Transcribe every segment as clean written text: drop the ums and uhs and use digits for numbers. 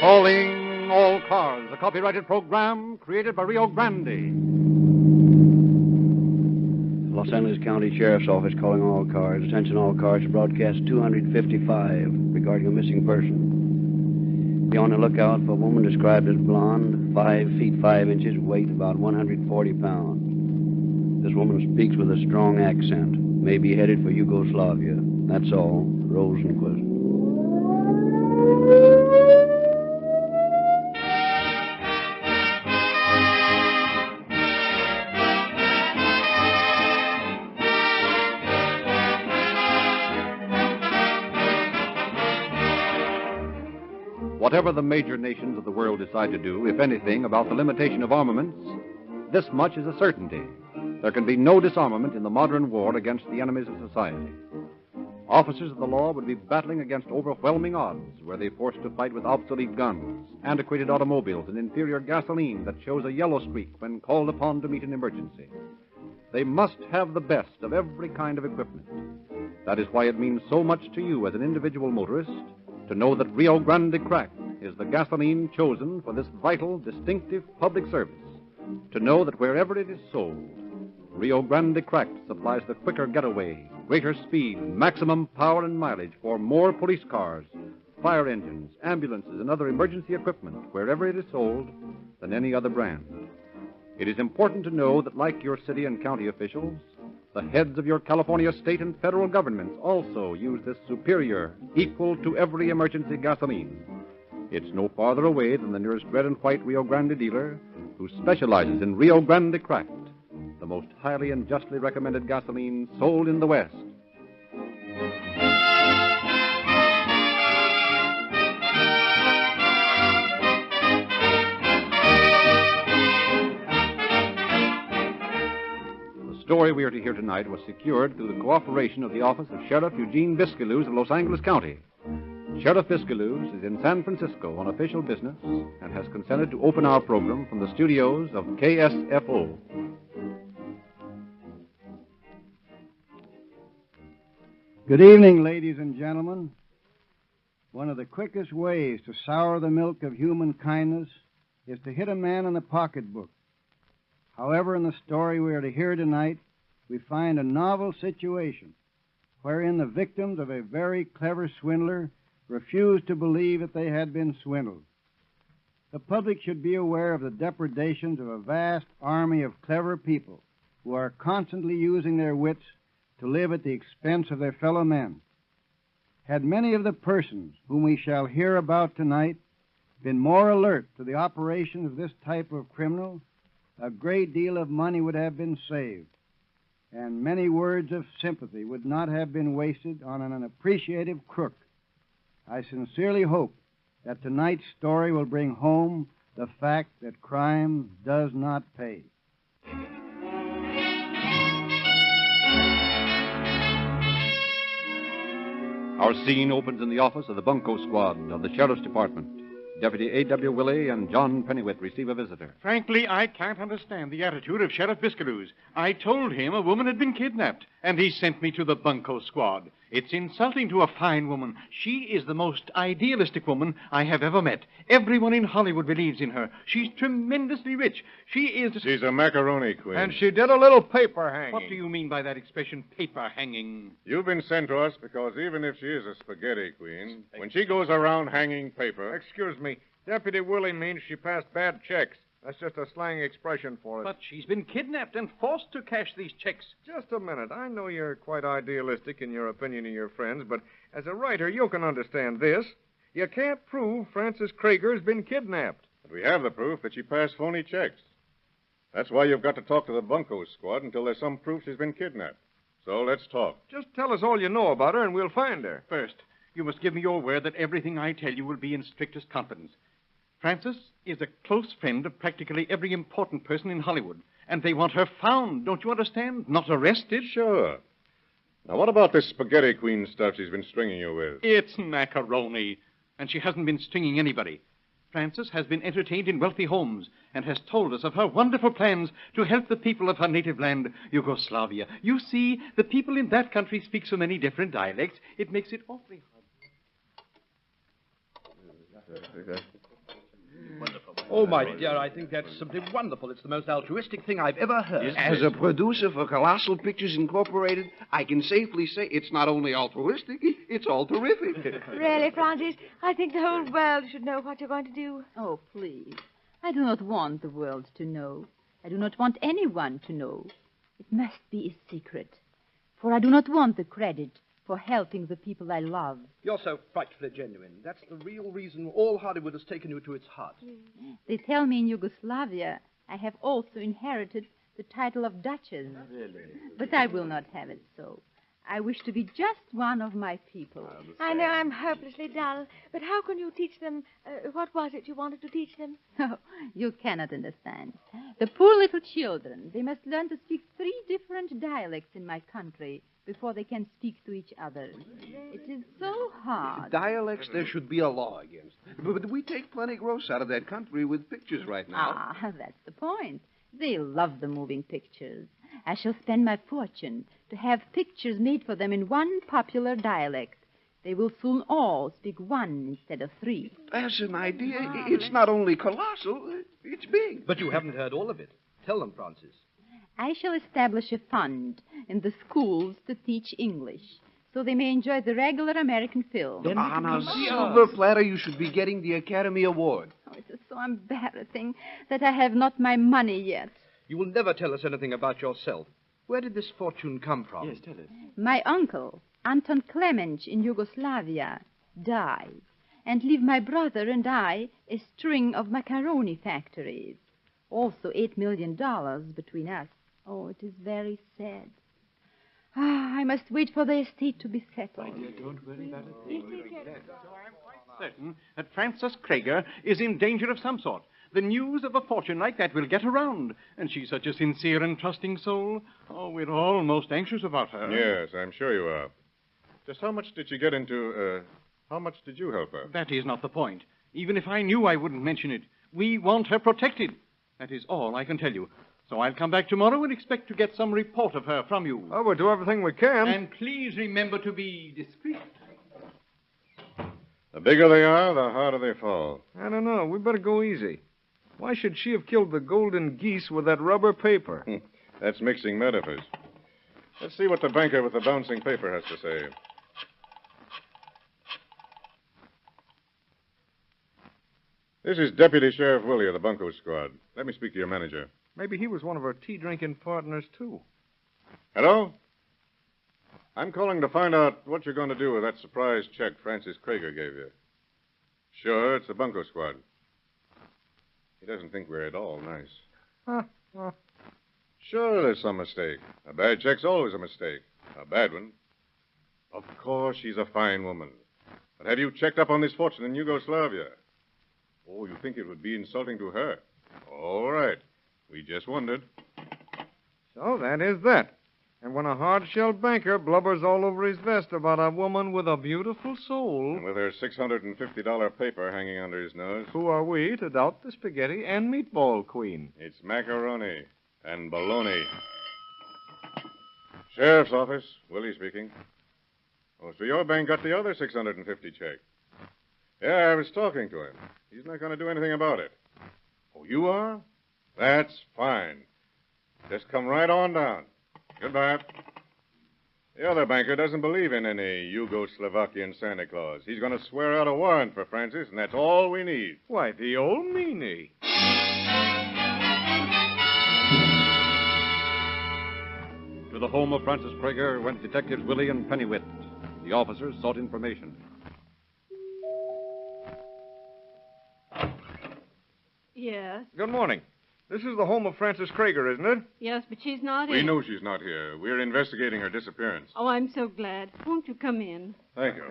Calling All Cars, a copyrighted program created by Rio Grande. Los Angeles County Sheriff's Office calling all cars. Attention all cars to broadcast 255 regarding a missing person. Be on the lookout for a woman described as blonde, 5 feet 5 inches, weight about 140 pounds. This woman speaks with a strong accent. May be headed for Yugoslavia. That's all. Rosenquist. Whatever the major nations of the world decide to do, if anything, about the limitation of armaments, this much is a certainty. There can be no disarmament in the modern war against the enemies of society. Officers of the law would be battling against overwhelming odds were they forced to fight with obsolete guns, antiquated automobiles, and inferior gasoline that shows a yellow streak when called upon to meet an emergency. They must have the best of every kind of equipment. That is why it means so much to you as an individual motorist to know that Rio Grande Cracked is the gasoline chosen for this vital, distinctive public service. To know that wherever it is sold, Rio Grande Cracked supplies the quicker getaway, greater speed, maximum power and mileage for more police cars, fire engines, ambulances, and other emergency equipment wherever it is sold than any other brand. It is important to know that, like your city and county officials, the heads of your California state and federal governments also use this superior, equal to every emergency gasoline. It's no farther away than the nearest red and white Rio Grande dealer who specializes in Rio Grande Cracked, the most highly and justly recommended gasoline sold in the West. The story we are to hear tonight was secured through the cooperation of the office of Sheriff Eugene Biscaluz of Los Angeles County. Sheriff Biscaluz is in San Francisco on official business and has consented to open our program from the studios of KSFO. Good evening, ladies and gentlemen. One of the quickest ways to sour the milk of human kindness is to hit a man in the pocketbook. However, in the story we are to hear tonight, we find a novel situation wherein the victims of a very clever swindler refused to believe that they had been swindled. The public should be aware of the depredations of a vast army of clever people who are constantly using their wits to live at the expense of their fellow men. Had many of the persons whom we shall hear about tonight been more alert to the operations of this type of criminal, a great deal of money would have been saved, and many words of sympathy would not have been wasted on an unappreciative crook. I sincerely hope that tonight's story will bring home the fact that crime does not pay. Our scene opens in the office of the Bunco Squad of the Sheriff's Department. Deputy A.W. Willey and John Pennywit receive a visitor. Frankly, I can't understand the attitude of Sheriff Biscaluz. I told him a woman had been kidnapped, and he sent me to the Bunco Squad. It's insulting to a fine woman. She is the most idealistic woman I have ever met. Everyone in Hollywood believes in her. She's tremendously rich. She's a macaroni queen. And she did a little paper hanging. What do you mean by that expression, paper hanging? You've been sent to us because even if she is a spaghetti queen, when she goes around hanging paper... Excuse me. Deputy Willie means she passed bad checks. That's just a slang expression for it. But she's been kidnapped and forced to cash these checks. Just a minute. I know you're quite idealistic in your opinion of your friends, but as a writer, you can understand this. You can't prove Frances Krager has been kidnapped. But we have the proof that she passed phony checks. That's why you've got to talk to the Bunco Squad until there's some proof she's been kidnapped. So let's talk. Just tell us all you know about her, and we'll find her. First, you must give me your word that everything I tell you will be in strictest confidence. Frances is a close friend of practically every important person in Hollywood, and they want her found, don't you understand? Not arrested. Sure. Now, what about this spaghetti queen stuff she's been stringing you with? It's macaroni, and she hasn't been stringing anybody. Frances has been entertained in wealthy homes and has told us of her wonderful plans to help the people of her native land, Yugoslavia. You see, the people in that country speak so many different dialects, it makes it awfully hard. Oh, my dear, I think that's simply wonderful. It's the most altruistic thing I've ever heard. As a producer for Colossal Pictures Incorporated, I can safely say it's not only altruistic, it's all terrific. Really, Francis, I think the whole world should know what you're going to do. Oh, please. I do not want the world to know. I do not want anyone to know. It must be a secret. For I do not want the credit for helping the people I love. You're so frightfully genuine. That's the real reason all Hollywood has taken you to its heart. They tell me in Yugoslavia I have also inherited the title of Duchess. Really? But I will not have it so. I wish to be just one of my people. I know I'm hopelessly dull, but how can you teach them? What was it you wanted to teach them? Oh, you cannot understand. The poor little children, they must learn to speak 3 different dialects in my country before they can speak to each other. It is so hard. Dialects there should be a law against. But we take plenty gross out of that country with pictures right now. Ah, that's the point. They love the moving pictures. I shall spend my fortune to have pictures made for them in one popular dialect. They will soon all speak 1 instead of 3. That's an idea. It's not only colossal, it's big. But you haven't heard all of it. Tell them, Francis. I shall establish a fund in the schools to teach English, so they may enjoy the regular American film. On a silver platter, you should be getting the Academy Award. Oh, it is so embarrassing that I have not my money yet. You will never tell us anything about yourself. Where did this fortune come from? Yes, tell us. My uncle, Anton Clemens in Yugoslavia, died, and leave my brother and I a string of macaroni factories. Also $8 million between us. Oh, it is very sad. I must wait for the estate to be settled. Don't worry about it. Certain that Frances Krager is in danger of some sort. The news of a fortune like that will get around, and she's such a sincere and trusting soul. Oh, we're all most anxious about her. Yes, I'm sure you are. Just how much did she get into, how much did you help her? That is not the point. Even if I knew, I wouldn't mention it. We want her protected. That is all I can tell you. So I'll come back tomorrow and expect to get some report of her from you. Oh, we'll do everything we can. And please remember to be discreet. The bigger they are, the harder they fall. I don't know. We better go easy. Why should she have killed the golden geese with that rubber paper? That's mixing metaphors. Let's see what the banker with the bouncing paper has to say. This is Deputy Sheriff Willie of the Bunko Squad. Let me speak to your manager. Maybe he was one of her tea-drinking partners, too. Hello? I'm calling to find out what you're going to do with that surprise check Francis Krager gave you. Sure, it's the Bunko Squad. He doesn't think we're at all nice. Sure, there's some mistake. A bad check's always a mistake. A bad one. Of course, she's a fine woman. But have you checked up on this fortune in Yugoslavia? Oh, you think it would be insulting to her? All right. We just wondered. So that is that. And when a hard-shell banker blubbers all over his vest about a woman with a beautiful soul... And with her $650 paper hanging under his nose... Who are we to doubt the spaghetti and meatball queen? It's macaroni and bologna. Sheriff's office. Willie speaking. Oh, so your bank got the other $650 check. Yeah, I was talking to him. He's not going to do anything about it. Oh, you are? That's fine. Just come right on down. Goodbye. The other banker doesn't believe in any Yugoslavian Santa Claus. He's going to swear out a warrant for Francis, and that's all we need. Why, the old meanie. To the home of Francis Krager went Detectives Willie and Pennywit. The officers sought information. Yes. Good morning. This is the home of Frances Krager, isn't it? Yes, but she's not We in. know she's not here. We're investigating her disappearance. Oh, I'm so glad. Won't you come in? Thank you.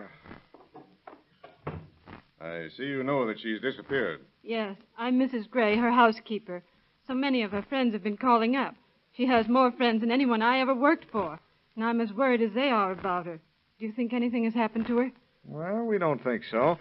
I see you know that she's disappeared. Yes, I'm Mrs. Gray, her housekeeper. So many of her friends have been calling up. She has more friends than anyone I ever worked for. And I'm as worried as they are about her. Do you think anything has happened to her? Well, we don't think so.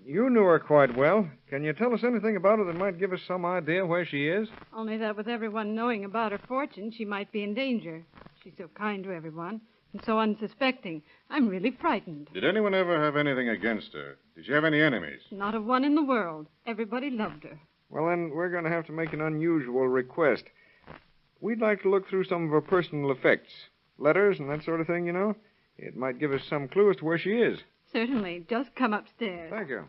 You knew her quite well. Can you tell us anything about her that might give us some idea where she is? Only that with everyone knowing about her fortune, she might be in danger. She's so kind to everyone and so unsuspecting. I'm really frightened. Did anyone ever have anything against her? Did she have any enemies? Not a one in the world. Everybody loved her. Well, then, we're going to have to make an unusual request. We'd like to look through some of her personal effects. Letters and that sort of thing, you know. It might give us some clue as to where she is. Certainly. Just come upstairs. Thank you.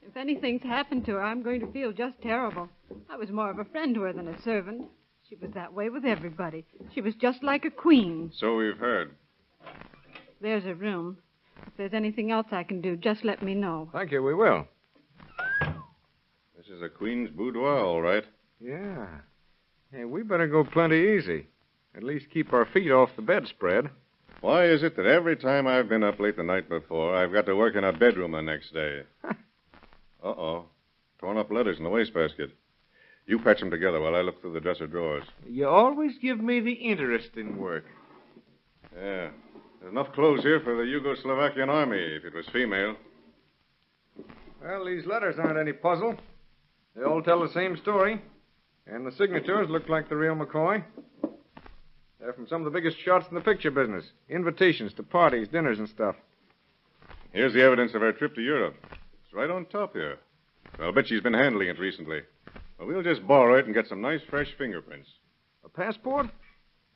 If anything's happened to her, I'm going to feel just terrible. I was more of a friend to her than a servant. She was that way with everybody. She was just like a queen. So we've heard. There's her room. If there's anything else I can do, just let me know. Thank you, we will. This is a queen's boudoir, all right. Yeah. Hey, we better go plenty easy. At least keep our feet off the bedspread. Why is it that every time I've been up late the night before, I've got to work in a bedroom the next day? Uh-oh. Torn up letters in the wastebasket. You patch them together while I look through the dresser drawers. You always give me the interesting work. Yeah. There's enough clothes here for the Yugoslavian army if it was female. Well, these letters aren't any puzzle. They all tell the same story. And the signatures look like the real McCoy. They're from some of the biggest shots in the picture business. Invitations to parties, dinners, and stuff. Here's the evidence of her trip to Europe. It's right on top here. I'll bet she's been handling it recently. Well, we'll just borrow it and get some nice, fresh fingerprints. A passport?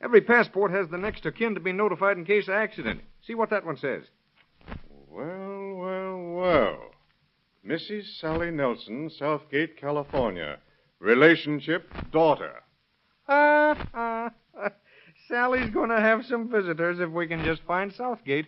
Every passport has the next of kin to be notified in case of accident. See what that one says. Well. Mrs. Sally Nelson, Southgate, California. Relationship, daughter. Sally's going to have some visitors if we can just find Southgate.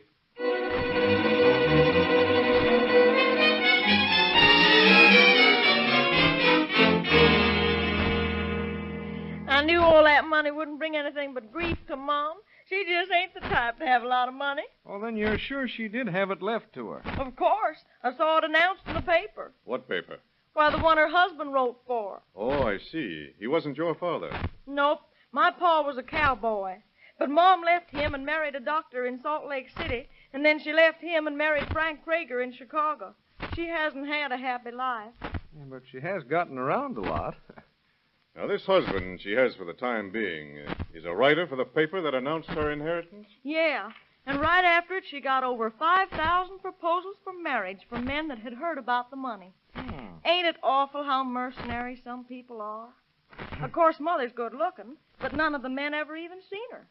I knew all that money wouldn't bring anything but grief to Mom. She just ain't the type to have a lot of money. Well, then you're sure she did have it left to her. Of course. I saw it announced in the paper. What paper? Why, the one her husband wrote for. Oh, I see. He wasn't your father. Nope. My pa was a cowboy. But Mom left him and married a doctor in Salt Lake City, and then she left him and married Frank Krager in Chicago. She hasn't had a happy life. Yeah, but she has gotten around a lot. Now, this husband she has for the time being is a writer for the paper that announced her inheritance? Yeah. And right after it, she got over 5,000 proposals for marriage from men that had heard about the money. Ain't it awful how mercenary some people are? Of course, Mother's good looking, but none of the men ever even seen her.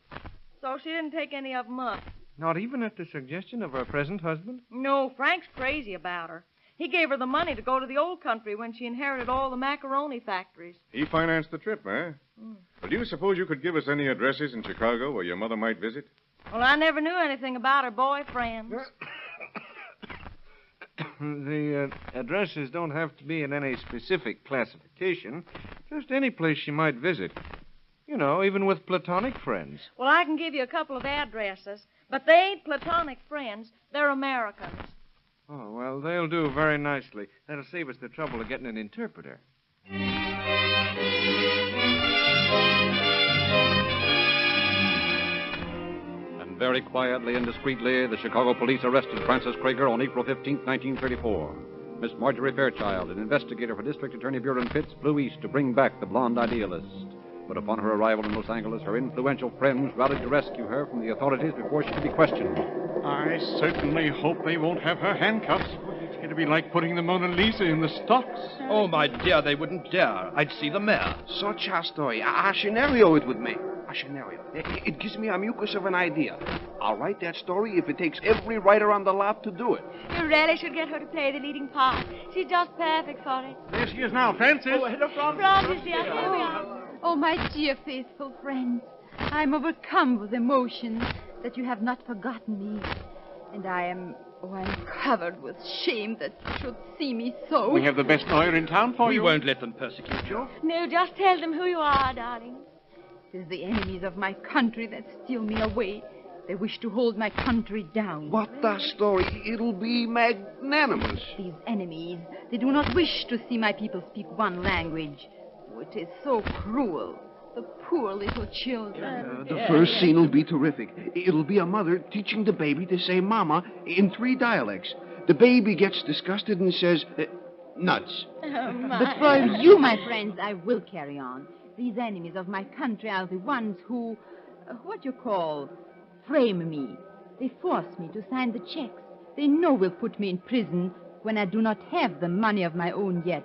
So she didn't take any of them up. Not even at the suggestion of her present husband? No, Frank's crazy about her. He gave her the money to go to the old country when she inherited all the macaroni factories. He financed the trip, eh? Well, do you suppose you could give us any addresses in Chicago where your mother might visit? Well, I never knew anything about her boyfriends. The addresses don't have to be in any specific classification. Just any place she might visit. You know, even with platonic friends. Well, I can give you a couple of addresses, but they ain't platonic friends. They're Americans. Oh, well, they'll do very nicely. That'll save us the trouble of getting an interpreter. And very quietly and discreetly, the Chicago police arrested Francis Krager on April 15, 1934. Miss Marjorie Fairchild, an investigator for District Attorney Buren Pitts, flew east to bring back the blonde idealist. But upon her arrival in Los Angeles, her influential friends rallied to rescue her from the authorities before she could be questioned. I certainly hope they won't have her handcuffs. It's going to be like putting the Mona Lisa in the stocks. Oh, my dear, they wouldn't dare. I'd see the mayor. Such a story. A scenario it would make. A scenario. It gives me a mucus of an idea. I'll write that story if it takes every writer on the lot to do it. You really should get her to play the leading part. She's just perfect for it. There she is now, Francis. Oh, hello, Francis. Francis, yes, here we are. Oh, my dear faithful friends, I'm overcome with emotion that you have not forgotten me. And I'm covered with shame that you should see me so. We have the best lawyer in town for you. We won't let them persecute you. No, just tell them who you are, darling. It is the enemies of my country that steal me away. They wish to hold my country down. What a story. It'll be magnanimous. These enemies, they do not wish to see my people speak one language. Oh, it is so cruel. The poor little children. The first scene will be terrific. It'll be a mother teaching the baby to say mama in 3 dialects. The baby gets disgusted and says, nuts. Oh, my. But for you, my friends, I will carry on. These enemies of my country are the ones who, frame me. They force me to sign the checks. They know will put me in prison when I do not have the money of my own yet.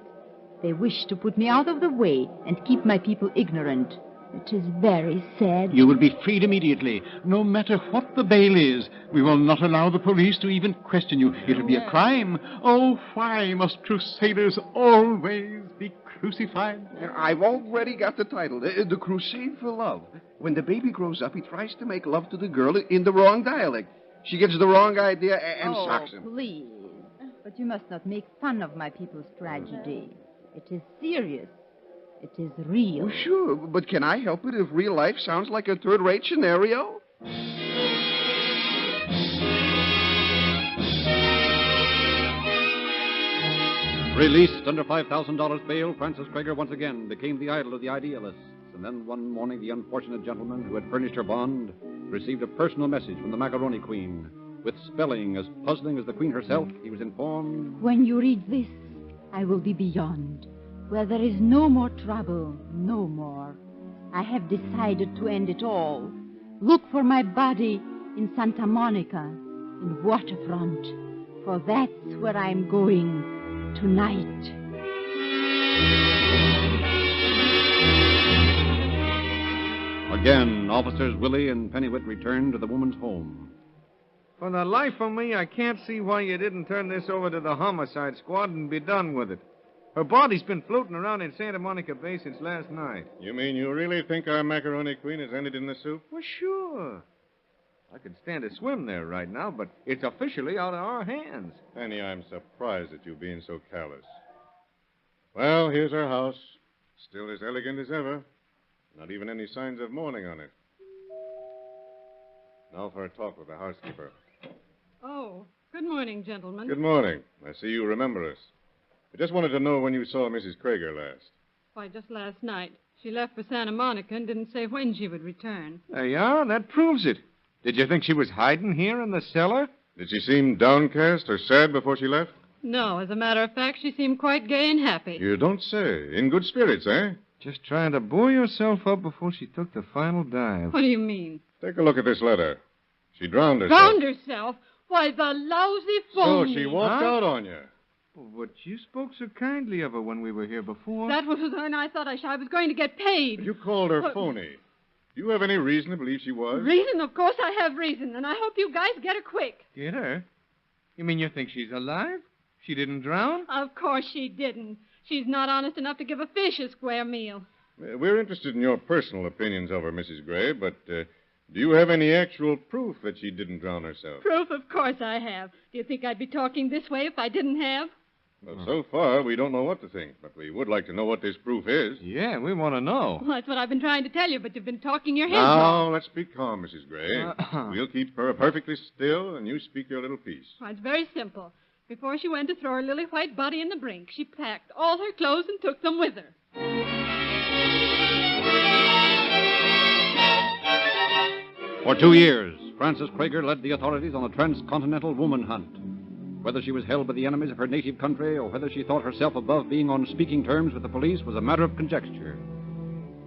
They wish to put me out of the way and keep my people ignorant. It is very sad. You will be freed immediately, no matter what the bail is. We will not allow the police to even question you. It will be a crime. Oh, why must crusaders always be crucified? I've already got the title, The Crusade for Love. When the baby grows up, he tries to make love to the girl in the wrong dialect. She gets the wrong idea and socks him. Please. But you must not make fun of my people's tragedy. It is serious. It is real. Well, sure, but can I help it if real life sounds like a third-rate scenario? Released under $5,000 bail, Francis Krager once again became the idol of the idealists. And then one morning, the unfortunate gentleman who had furnished her bond received a personal message from the Macaroni Queen. With spelling as puzzling as the Queen herself, he was informed... When you read this, I will be beyond, where there is no more trouble, no more. I have decided to end it all. Look for my body in Santa Monica, in Waterfront, for that's where I'm going tonight. Again, officers Willie and Pennywit returned to the woman's home. For the life of me, I can't see why you didn't turn this over to the homicide squad and be done with it. Her body's been floating around in Santa Monica Bay since last night. You mean you really think our Macaroni Queen has ended in the soup? Well, sure. I could stand to swim there right now, but it's officially out of our hands. Penny, I'm surprised at you being so callous. Well, here's our house. Still as elegant as ever. Not even any signs of mourning on it. Now for a talk with the housekeeper. Oh, good morning, gentlemen. Good morning. I see you remember us. I just wanted to know when you saw Mrs. Krager last. Why, just last night. She left for Santa Monica and didn't say when she would return. There you are. That proves it. Did you think she was hiding here in the cellar? Did she seem downcast or sad before she left? No, as a matter of fact, she seemed quite gay and happy. You don't say. In good spirits, eh? Just trying to buoy herself up before she took the final dive. What do you mean? Take a look at this letter. She drowned herself. Drowned herself? Why, the lousy phony. So she walked out on you. Oh, but you spoke so kindly of her when we were here before. That was when I thought I was going to get paid. But you called her phony. Do you have any reason to believe she was? Reason? Of course I have reason, and I hope you guys get her quick. Get her? You mean you think she's alive? She didn't drown? Of course she didn't. She's not honest enough to give a fish a square meal. We're interested in your personal opinions of her, Mrs. Gray, but do you have any actual proof that she didn't drown herself? Proof? Of course I have. Do you think I'd be talking this way if I didn't have? Well, so far, we don't know what to think, but we would like to know what this proof is. Yeah, we want to know. Well, that's what I've been trying to tell you, but you've been talking your heads off. Now, let's be calm, Mrs. Gray. We'll keep her perfectly still, and you speak your little piece. Well, it's very simple. Before she went to throw her lily white body in the brink, she packed all her clothes and took them with her. For 2 years, Francis Krager led the authorities on a transcontinental woman hunt. Whether she was held by the enemies of her native country or whether she thought herself above being on speaking terms with the police was a matter of conjecture.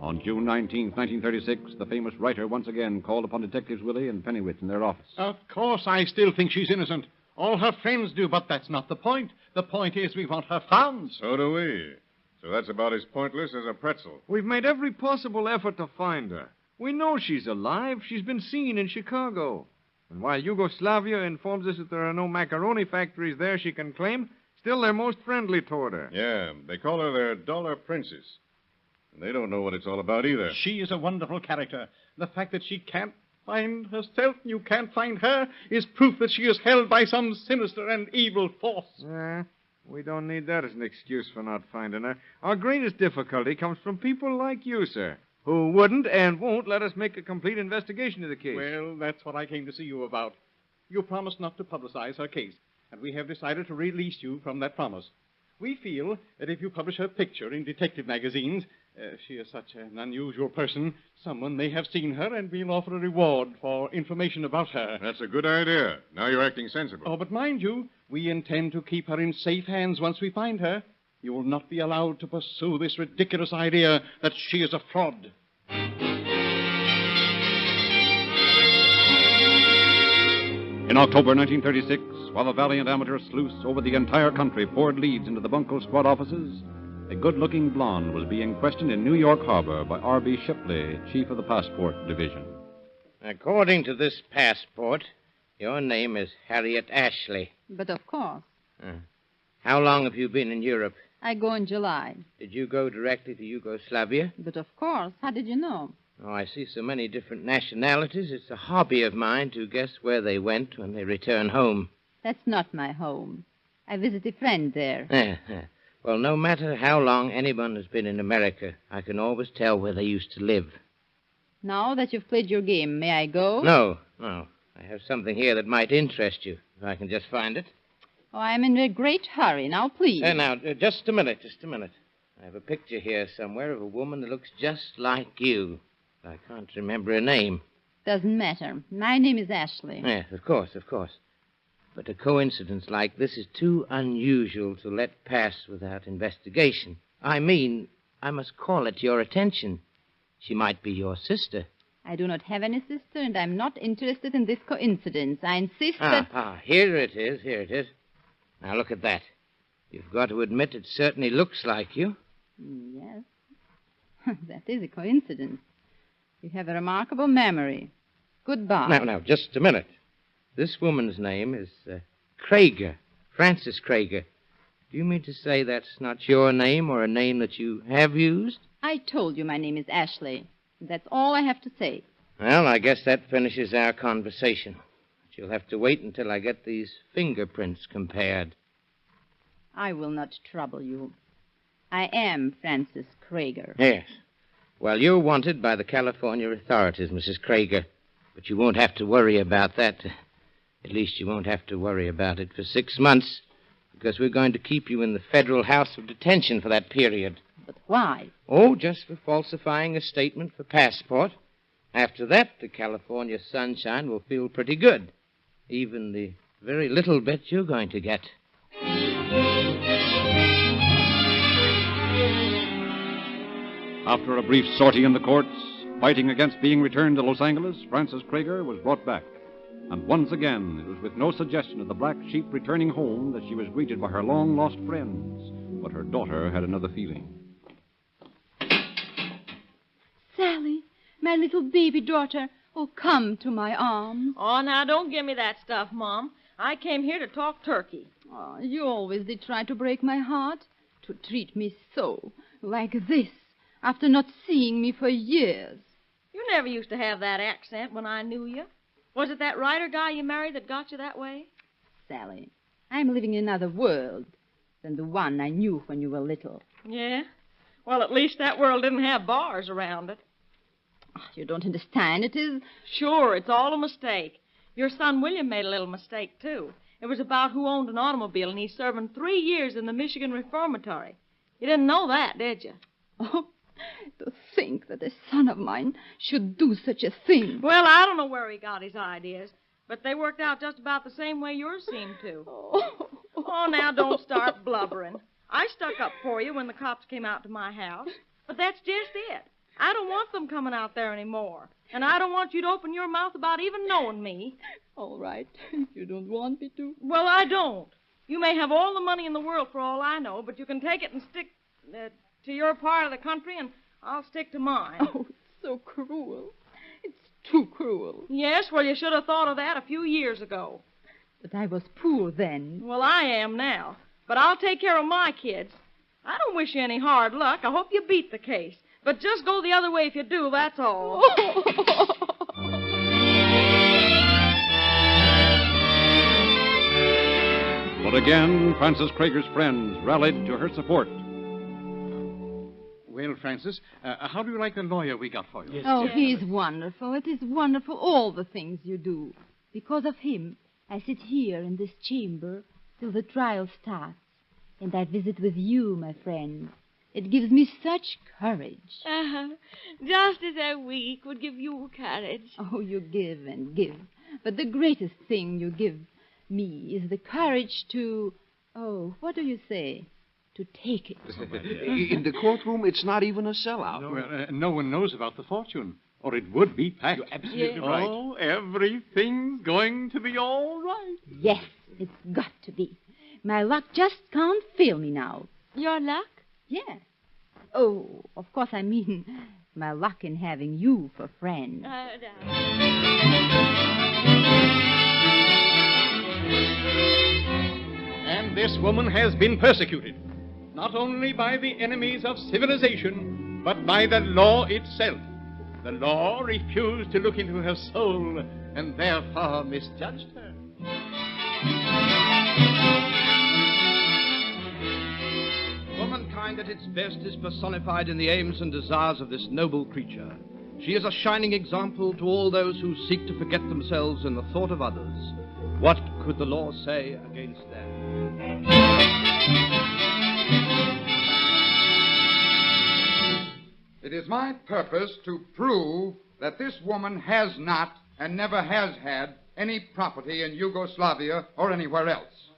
On June 19, 1936, the famous writer once again called upon Detectives Willie and Pennywit in their office. Of course, I still think she's innocent. All her friends do, but that's not the point. The point is we want her found. So do we. So that's about as pointless as a pretzel. We've made every possible effort to find her. We know she's alive. She's been seen in Chicago. And while Yugoslavia informs us that there are no macaroni factories there she can claim, still they're most friendly toward her. Yeah, they call her their dollar princess. And they don't know what it's all about either. She is a wonderful character. The fact that she can't find herself and you can't find her is proof that she is held by some sinister and evil force. We don't need that as an excuse for not finding her. Our greatest difficulty comes from people like you, sir, who wouldn't and won't let us make a complete investigation of the case. Well, that's what I came to see you about. You promised not to publicize her case, and we have decided to release you from that promise. We feel that if you publish her picture in detective magazines, she is such an unusual person, someone may have seen her, and we'll offer a reward for information about her. That's a good idea. Now you're acting sensible. Oh, but mind you, we intend to keep her in safe hands once we find her. You will not be allowed to pursue this ridiculous idea that she is a fraud. In October 1936, while the valiant amateur sleuths over the entire country poured leads into the Bunko Squad offices, A good-looking blonde was being questioned in New York Harbor by R.B. Shipley, chief of the passport division. According to this passport, your name is Harriet Ashley. But of course. How long have you been in Europe? I go in July. Did you go directly to Yugoslavia? But of course. How did you know? Oh, I see so many different nationalities. It's a hobby of mine to guess where they went when they return home. That's not my home. I visit a friend there. Well, no matter how long anyone has been in America, I can always tell where they used to live. Now that you've played your game, may I go? No. I have something here that might interest you, if I can just find it. Oh, I'm in a great hurry. Now, please. Now, just a minute. I have a picture here somewhere of a woman that looks just like you. I can't remember her name. Doesn't matter. My name is Ashley. Yes, of course. But a coincidence like this is too unusual to let pass without investigation. I mean, I must call it to your attention. She might be your sister. I do not have any sister, and I'm not interested in this coincidence. I insist that... Here it is. Now, look at that. You've got to admit it certainly looks like you. Yes. That is a coincidence. You have a remarkable memory. Goodbye. Now, just a minute. This woman's name is Krager, Frances Krager. Do you mean to say that's not your name or a name that you have used? I told you my name is Ashley. That's all I have to say. Well, I guess that finishes our conversation. But you'll have to wait until I get these fingerprints compared. I will not trouble you. I am Frances Krager. Yes. Well, you're wanted by the California authorities, Mrs. Krager. But you won't have to worry about that. At least you won't have to worry about it for 6 months, because we're going to keep you in the federal house of detention for that period. But why? Oh, just for falsifying a statement for passport. After that, the California sunshine will feel pretty good. Even the very little bit you're going to get. After a brief sortie in the courts, fighting against being returned to Los Angeles, Frances Krager was brought back. And once again, it was with no suggestion of the black sheep returning home that she was greeted by her long-lost friends. But her daughter had another feeling. Sally, my little baby daughter, oh, come to my arms. Oh, now, don't give me that stuff, Mom. I came here to talk turkey. Oh, you always did try to break my heart. To treat me so, like this, after not seeing me for years. You never used to have that accent when I knew you. Was it that writer guy you married that got you that way? Sally, I'm living in another world than the one I knew when you were little. Yeah? Well, at least that world didn't have bars around it. Oh, you don't understand. It is... Sure, it's all a mistake. Your son William made a little mistake, too. It was about who owned an automobile, and he's serving 3 years in the Michigan Reformatory. You didn't know that, did you? Oh, to think that a son of mine should do such a thing. Well, I don't know where he got his ideas, but they worked out just about the same way yours seemed to. Oh, now don't start blubbering. I stuck up for you when the cops came out to my house, but that's just it. I don't want them coming out there anymore, and I don't want you to open your mouth about even knowing me. All right, if you don't want me to. Well, I don't. You may have all the money in the world for all I know, but you can take it and stick to your part of the country, and I'll stick to mine. Oh, it's so cruel. It's too cruel. Yes, well, you should have thought of that a few years ago. But I was poor then. Well, I am now. But I'll take care of my kids. I don't wish you any hard luck. I hope you beat the case. But just go the other way if you do, that's all. But again, Frances Krager's friends rallied to her support. Well, Frances, how do you like the lawyer we got for you? Yes, oh, he's wonderful. It is wonderful, all the things you do. Because of him, I sit here in this chamber till the trial starts. And I visit with you, my friend. It gives me such courage. Just as a week would give you courage. Oh, you give and give. But the greatest thing you give me is the courage to... Oh, what do you say? To take it. In the courtroom, it's not even a sellout. No, well, no one knows about the fortune, or it would be packed. You're absolutely right. Oh, everything's going to be all right. Yes, it's got to be. My luck just can't fail me now. Your luck? Yes. Oh, of course, I mean my luck in having you for friend. And this woman has been persecuted, not only by the enemies of civilization, but by the law itself. The law refused to look into her soul and therefore misjudged her. Womankind at its best is personified in the aims and desires of this noble creature. She is a shining example to all those who seek to forget themselves in the thought of others. What could the law say against that? It is my purpose to prove that this woman has not and never has had any property in Yugoslavia or anywhere else.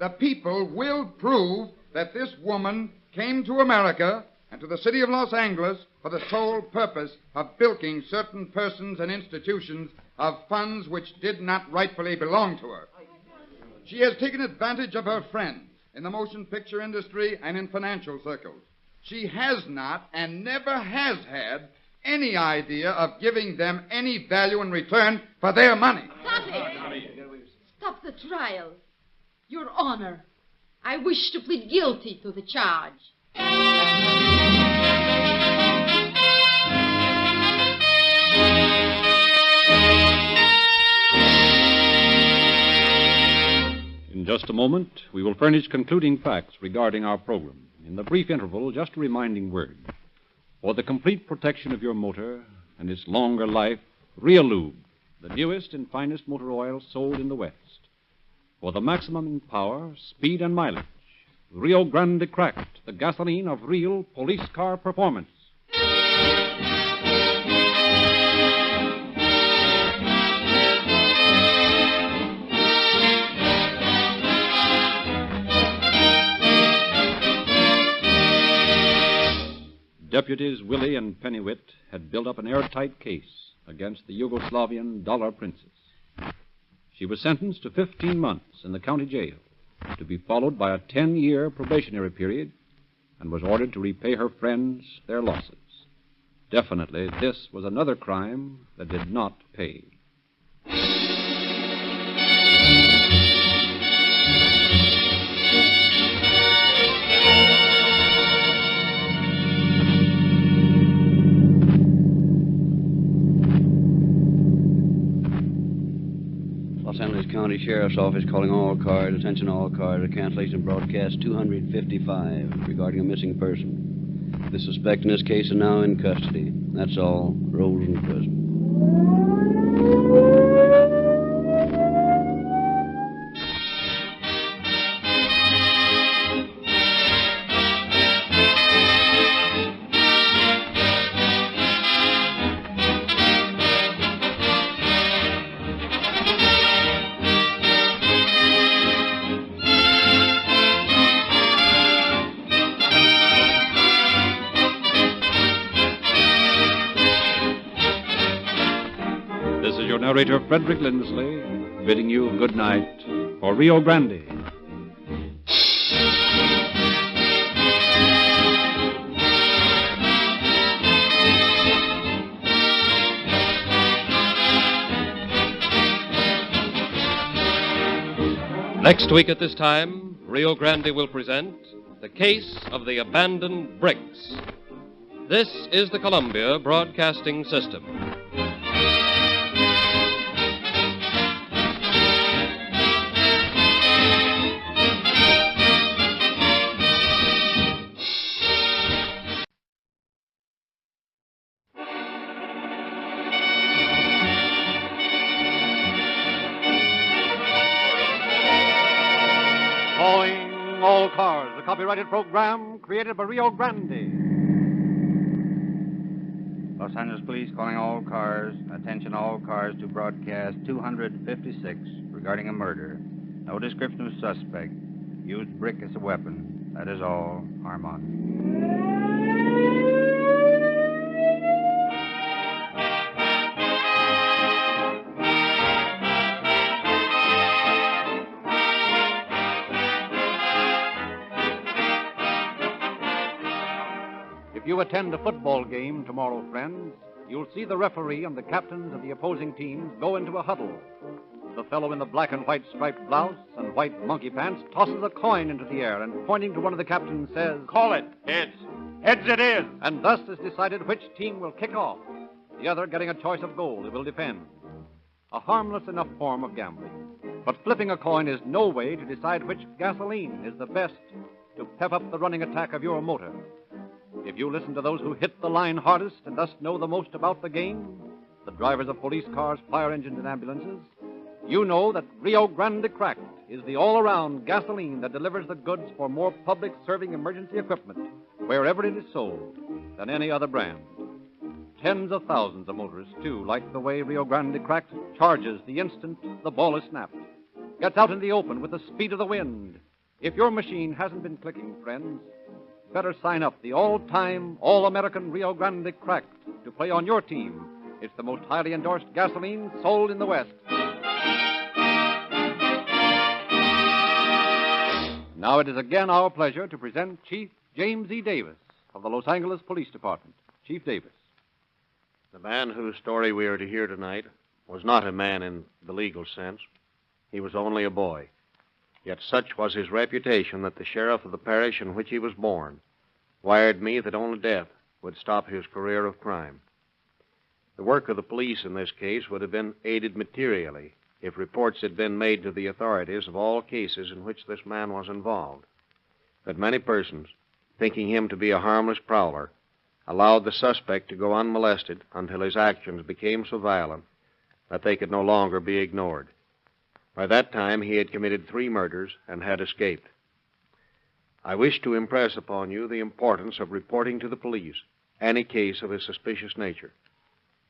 The people will prove that this woman came to America and to the city of Los Angeles for the sole purpose of bilking certain persons and institutions of funds which did not rightfully belong to her. She has taken advantage of her friends in the motion picture industry and in financial circles. She has not and never has had any idea of giving them any value in return for their money. Stop it! Stop the trial. Your Honor, I wish to plead guilty to the charge. In just a moment, we will furnish concluding facts regarding our program. In the brief interval, just a reminding word. For the complete protection of your motor and its longer life, Real Lube, the newest and finest motor oil sold in the West. For the maximum in power, speed, and mileage, Rio Grande Cracked, the gasoline of real police car performance. Deputies Willie and Pennywit had built up an airtight case against the Yugoslavian dollar princess. She was sentenced to 15 months in the county jail, to be followed by a 10-year probationary period, and was ordered to repay her friends their losses. Definitely, this was another crime that did not pay. Los Angeles County Sheriff's Office calling all cars, attention all cars, a cancellation broadcast 255 regarding a missing person. The suspect in this case is now in custody. That's all. Rosenquist. Narrator Frederick Lindsley, bidding you good night for Rio Grande. Next week at this time, Rio Grande will present The Case of the Abandoned Bricks. This is the Columbia Broadcasting System. Calling all cars, a copyrighted program created by Rio Grande. Los Angeles Police calling all cars. Attention all cars to broadcast 256 regarding a murder. No description of suspect. Used brick as a weapon. That is all. Armand. you attend a football game tomorrow, friends, you'll see the referee and the captains of the opposing teams go into a huddle. The fellow in the black and white striped blouse and white monkey pants tosses a coin into the air and, pointing to one of the captains, says, "Call it. Heads. Heads it is." And thus is decided which team will kick off, the other getting a choice of goal it will defend. A harmless enough form of gambling. But flipping a coin is no way to decide which gasoline is the best to pep up the running attack of your motor. If you listen to those who hit the line hardest and thus know the most about the game, the drivers of police cars, fire engines, and ambulances, you know that Rio Grande Cracked is the all-around gasoline that delivers the goods for more public-serving emergency equipment, wherever it is sold, than any other brand. Tens of thousands of motorists, too, like the way Rio Grande Cracked charges the instant the ball is snapped, gets out in the open with the speed of the wind. If your machine hasn't been clicking, friends, better sign up the all-time, all-American Rio Grande Cracked to play on your team. It's the most highly endorsed gasoline sold in the West. Now it is again our pleasure to present Chief James E. Davis of the Los Angeles Police Department. Chief Davis. The man whose story we are to hear tonight was not a man in the legal sense. He was only a boy. Yet such was his reputation that the sheriff of the parish in which he was born wired me that only death would stop his career of crime. The work of the police in this case would have been aided materially if reports had been made to the authorities of all cases in which this man was involved. But many persons, thinking him to be a harmless prowler, allowed the suspect to go unmolested until his actions became so violent that they could no longer be ignored. By that time, he had committed 3 murders and had escaped. I wish to impress upon you the importance of reporting to the police any case of a suspicious nature.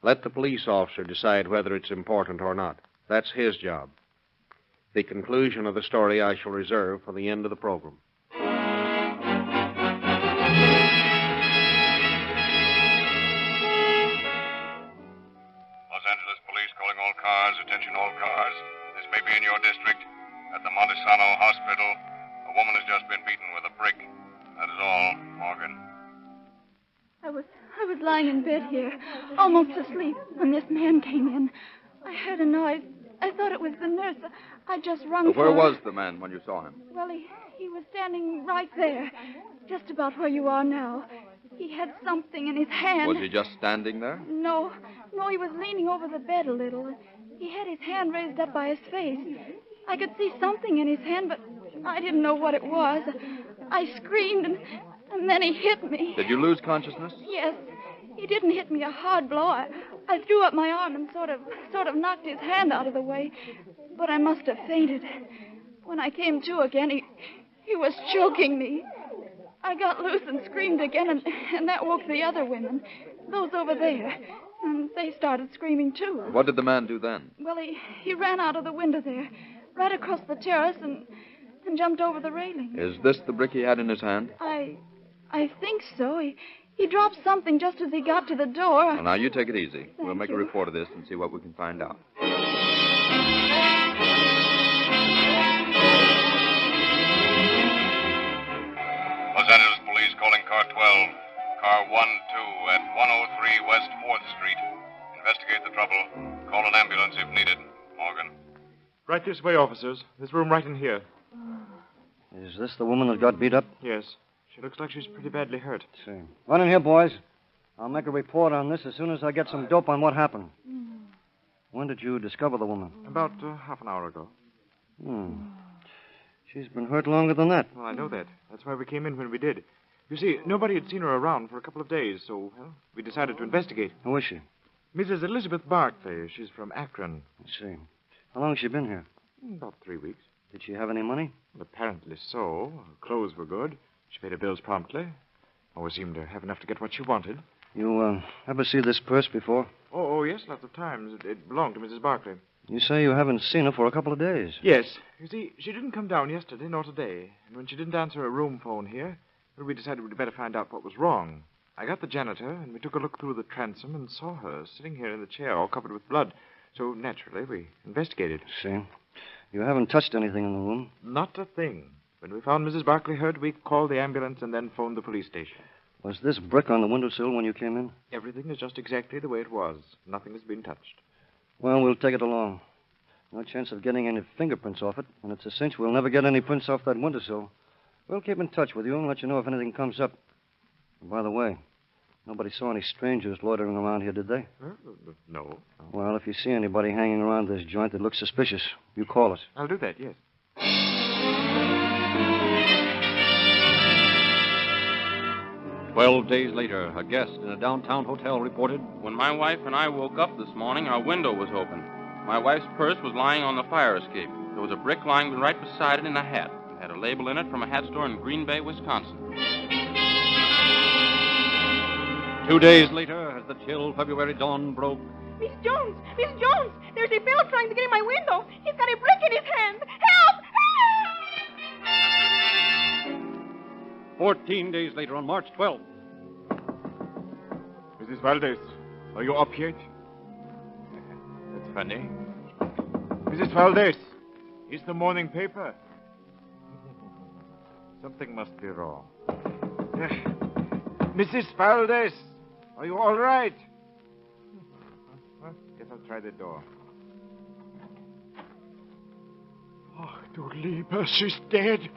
Let the police officer decide whether it's important or not. That's his job. The conclusion of the story I shall reserve for the end of the program. Los Angeles Police calling all cars. Attention all cars. This may be in your district. At the Montesano Hospital, a woman has just been beaten with a brick. That is all. Morgan. I was lying in bed here, almost asleep, when this man came in. I heard a noise. I thought it was the nurse. I just rung for Where her. was the man when you saw him? Well, he was standing right there, just about where you are now. He had something in his hand. Was he just standing there? No, he was leaning over the bed a little. He had his hand raised up by his face. I could see something in his hand, but I didn't know what it was. I screamed, and then he hit me. Did you lose consciousness? Yes. He didn't hit me a hard blow. I threw up my arm and sort of knocked his hand out of the way. But I must have fainted. When I came to again, he was choking me. I got loose and screamed again, and that woke the other women, those over there. And they started screaming, too. What did the man do then? Well, he ran out of the window there, right across the terrace, and jumped over the railing. Is this the brick he had in his hand? I think so. He dropped something just as he got to the door. Well, now, you take it easy. We'll make you. a report of this and see what we can find out. Los Angeles Police calling car 12. Car 12 at 103 West 4th Street. Investigate the trouble. Call an ambulance if needed. Morgan. Right this way, officers. This room right in here. Is this the woman that got beat up? Yes. She looks like she's pretty badly hurt. See. Run in here, boys. I'll make a report on this as soon as I get some dope on what happened. When did you discover the woman? About half an hour ago. She's been hurt longer than that. Well, I know that. That's why we came in when we did. You see, nobody had seen her around for a couple of days, so we decided to investigate. Who is she? Mrs. Elizabeth Barclay. She's from Akron. I see. How long has she been here? About 3 weeks. Did she have any money? Well, apparently so. Her clothes were good. She paid her bills promptly. Always seemed to have enough to get what she wanted. You ever see this purse before? Oh, yes, lots of times. It belonged to Mrs. Barclay. You say you haven't seen her for a couple of days. Yes. You see, she didn't come down yesterday nor today. And when she didn't answer her room phone here, well, we decided we'd better find out what was wrong. I got the janitor, and we took a look through the transom and saw her sitting here in the chair, all covered with blood. So, naturally, we investigated. See. You haven't touched anything in the room? Not a thing. When we found Mrs. Barclay hurt, we called the ambulance and then phoned the police station. Was this brick on the windowsill when you came in? Everything is just exactly the way it was. Nothing has been touched. Well, we'll take it along. No chance of getting any fingerprints off it, and it's a cinch we'll never get any prints off that windowsill. We'll keep in touch with you and let you know if anything comes up. And by the way, nobody saw any strangers loitering around here, did they? No. Well, if you see anybody hanging around this joint that looks suspicious, you call us. I'll do that, yes. 12 days later, a guest in a downtown hotel reported, When my wife and I woke up this morning, our window was open. My wife's purse was lying on the fire escape. There was a brick lying right beside it in a hat. It had a label in it from a hat store in Green Bay, Wisconsin. 2 days later, as the chill February dawn broke, Miss Jones! Miss Jones! There's a fellow trying to get in my window. He's got a brick in his hand. Help! 14 days later, on March 12th. Mrs. Valdez, are you up yet? That's funny. Mrs. Valdez, is the morning paper? Something must be wrong. Mrs. Valdez, are you all right? Well, guess I'll try the door. Ach, du Lieber, she's dead.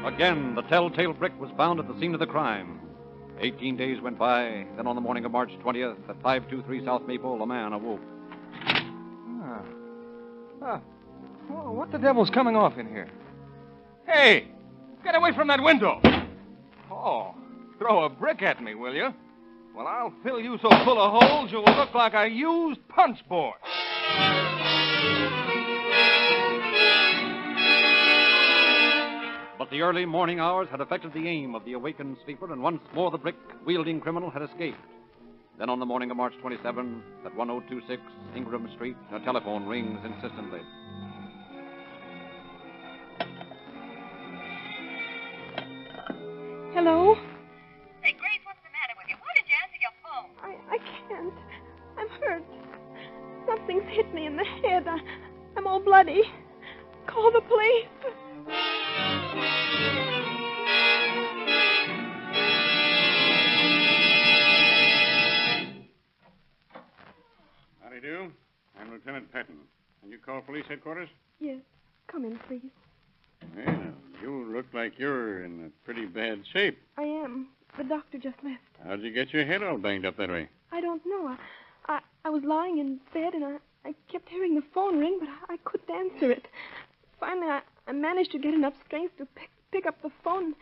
Again, the telltale brick was found at the scene of the crime. 18 days went by. Then on the morning of March 20th, at 523 South Maple, a man awoke. Oh, what the devil's coming off in here? Hey! Get away from that window! Oh, throw a brick at me, will you? Well, I'll fill you so full of holes you'll look like a used punch board. But the early morning hours had affected the aim of the awakened sleeper, and once more the brick-wielding criminal had escaped. Then on the morning of March 27, at 1026 Ingram Street, a telephone rings insistently. Hello? Say, Grace, what's the matter with you? Why did you answer your phone? I can't. I'm hurt. Something's hit me in the head. I'm all bloody. Call the police. Howdy do. I'm Lieutenant Patton. And you call police headquarters? Yes. Come in, please. Well, you look like you're in a pretty bad shape. I am. The doctor just left. How'd you get your head all banged up that way? I don't know. I was lying in bed and I kept hearing the phone ring, but I couldn't answer it. Finally, I managed to get enough strength to pick up the phone,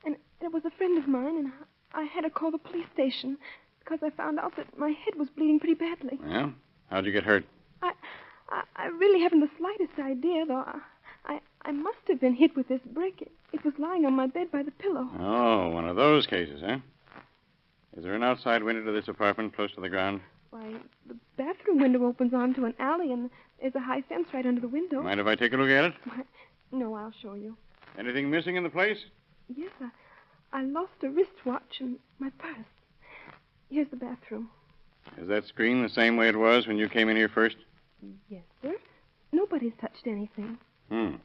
and it was a friend of mine, and I had to call the police station because I found out that my head was bleeding pretty badly. Yeah? How'd you get hurt? I really haven't the slightest idea, though. I must have been hit with this brick. It was lying on my bed by the pillow. Oh, one of those cases, huh? Is there an outside window to this apartment close to the ground? Why, the bathroom window opens onto an alley, and there's a high fence right under the window. Mind if I take a look at it? Why, no, I'll show you. Anything missing in the place? Yes, I lost a wristwatch and my purse. Here's the bathroom. Is that screen the same way it was when you came in here first? Yes, sir. Nobody's touched anything. Well,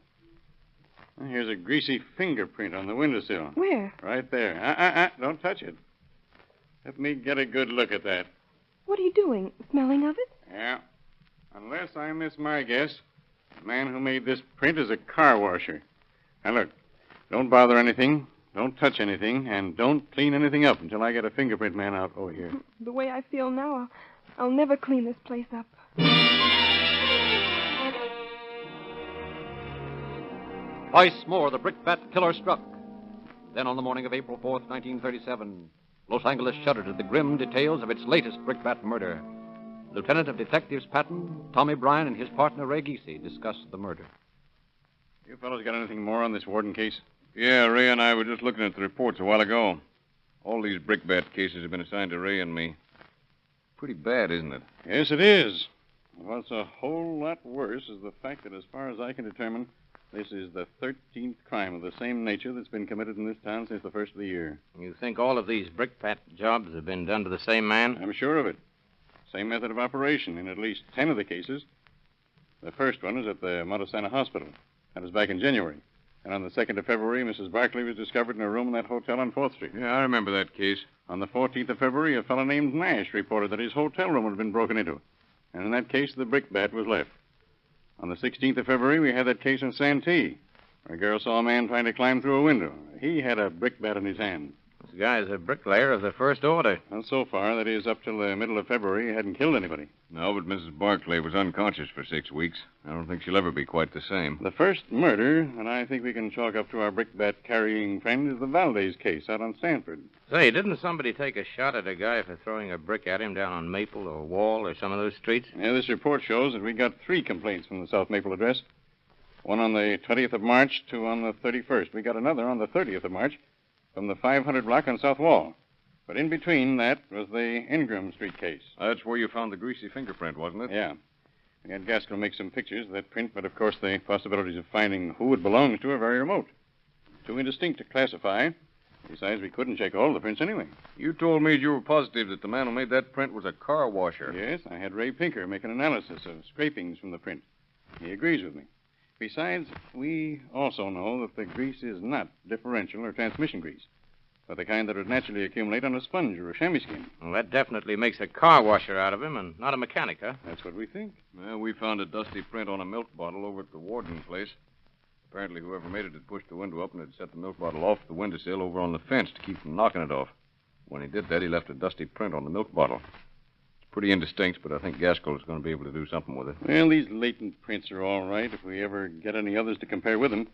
here's a greasy fingerprint on the windowsill. Where? Right there. Don't touch it. Let me get a good look at that. What are you doing? Smelling of it? Yeah. Unless I miss my guess, the man who made this print is a car washer. Now, look, don't bother anything, don't touch anything, and don't clean anything up until I get a fingerprint man out over here. The way I feel now, I'll never clean this place up. Twice more, the brickbat killer struck. Then on the morning of April 4th, 1937, Los Angeles shuddered at the grim details of its latest brickbat murder. Lieutenant of Detectives Patton, Tommy Bryan, and his partner Ray Giese discussed the murder. You fellows got anything more on this Warden case? Yeah, Ray and I were just looking at the reports a while ago. All these brickbat cases have been assigned to Ray and me. Pretty bad, isn't it? Yes, it is. What's a whole lot worse is the fact that, as far as I can determine, this is the 13th crime of the same nature that's been committed in this town since the first of the year. You think all of these brickbat jobs have been done to the same man? I'm sure of it. Same method of operation in at least 10 of the cases. The first one was at the Montesana Hospital. That was back in January. And on the 2nd of February, Mrs. Barkley was discovered in a room in that hotel on 4th Street. Yeah, I remember that case. On the 14th of February, a fellow named Nash reported that his hotel room had been broken into. And in that case, the brickbat was left. On the 16th of February, we had that case in Santee. A girl saw a man trying to climb through a window. He had a brickbat in his hand. This guy's a bricklayer of the first order. And so far, that is, up till the middle of February, he hadn't killed anybody. No, but Mrs. Barclay was unconscious for 6 weeks. I don't think she'll ever be quite the same. The first murder that I think we can chalk up to our brickbat-carrying friend is the Valdez case out on Stanford. Say, didn't somebody take a shot at a guy for throwing a brick at him down on Maple or Wall or some of those streets? Yeah, this report shows that we got 3 complaints from the South Maple address. One on the 20th of March, 2 on the 31st. We got another on the 30th of March from the 500 block on South Wall. But in between that was the Ingram Street case. That's where you found the greasy fingerprint, wasn't it? Yeah. We had Gaskell make some pictures of that print, but of course the possibilities of finding who it belongs to are very remote. Too indistinct to classify. Besides, we couldn't check all the prints anyway. You told me you were positive that the man who made that print was a car washer. Yes, I had Ray Pinker make an analysis of scrapings from the print. He agrees with me. Besides, we also know that the grease is not differential or transmission grease, but the kind that would naturally accumulate on a sponge or a chamois skin. Well, that definitely makes a car washer out of him and not a mechanic, huh? That's what we think. Well, we found a dusty print on a milk bottle over at the Warden place. Apparently, whoever made it had pushed the window up and had set the milk bottle off the windowsill over on the fence to keep from knocking it off. When he did that, he left a dusty print on the milk bottle. It's pretty indistinct, but I think Gaskell is going to be able to do something with it. Well, these latent prints are all right if we ever get any others to compare with them.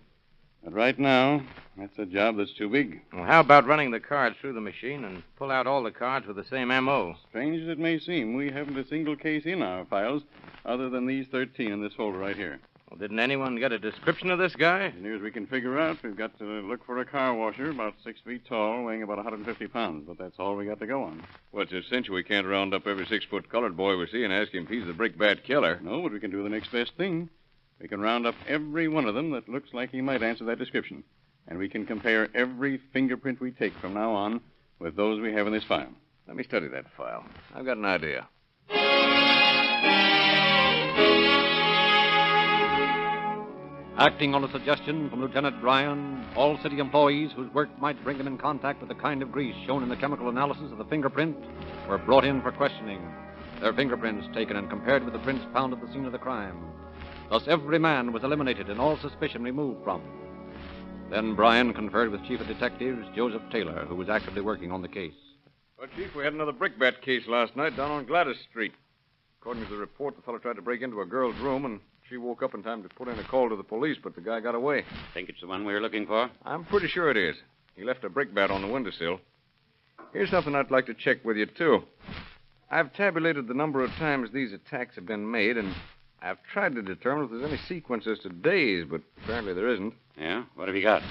But right now, that's a job that's too big. Well, how about running the cards through the machine and pull out all the cards with the same M.O.? Strange as it may seem, we haven't a single case in our files other than these 13 in this folder right here. Well, didn't anyone get a description of this guy? As near as we can figure out, we've got to look for a car washer about 6 feet tall, weighing about 150 pounds, but that's all we got to go on. Well, it's a cinch we can't round up every 6-foot colored boy we see and ask him if he's the brickbat killer. No, but we can do the next best thing. We can round up every one of them that looks like he might answer that description. And we can compare every fingerprint we take from now on with those we have in this file. Let me study that file. I've got an idea. Acting on a suggestion from Lieutenant Bryan, all city employees whose work might bring them in contact with the kind of grease shown in the chemical analysis of the fingerprint were brought in for questioning. Their fingerprints taken and compared with the prints found at the scene of the crime. Thus, every man was eliminated and all suspicion removed from. Then Bryan conferred with Chief of Detectives Joseph Taylor, who was actively working on the case. Well, Chief, we had another brickbat case last night down on Gladys Street. According to the report, the fellow tried to break into a girl's room, and she woke up in time to put in a call to the police, but the guy got away. Think it's the one we were looking for? I'm pretty sure it is. He left a brickbat on the windowsill. Here's something I'd like to check with you, too. I've tabulated the number of times these attacks have been made, and I've tried to determine if there's any sequences to days, but apparently there isn't. Yeah? What have you got?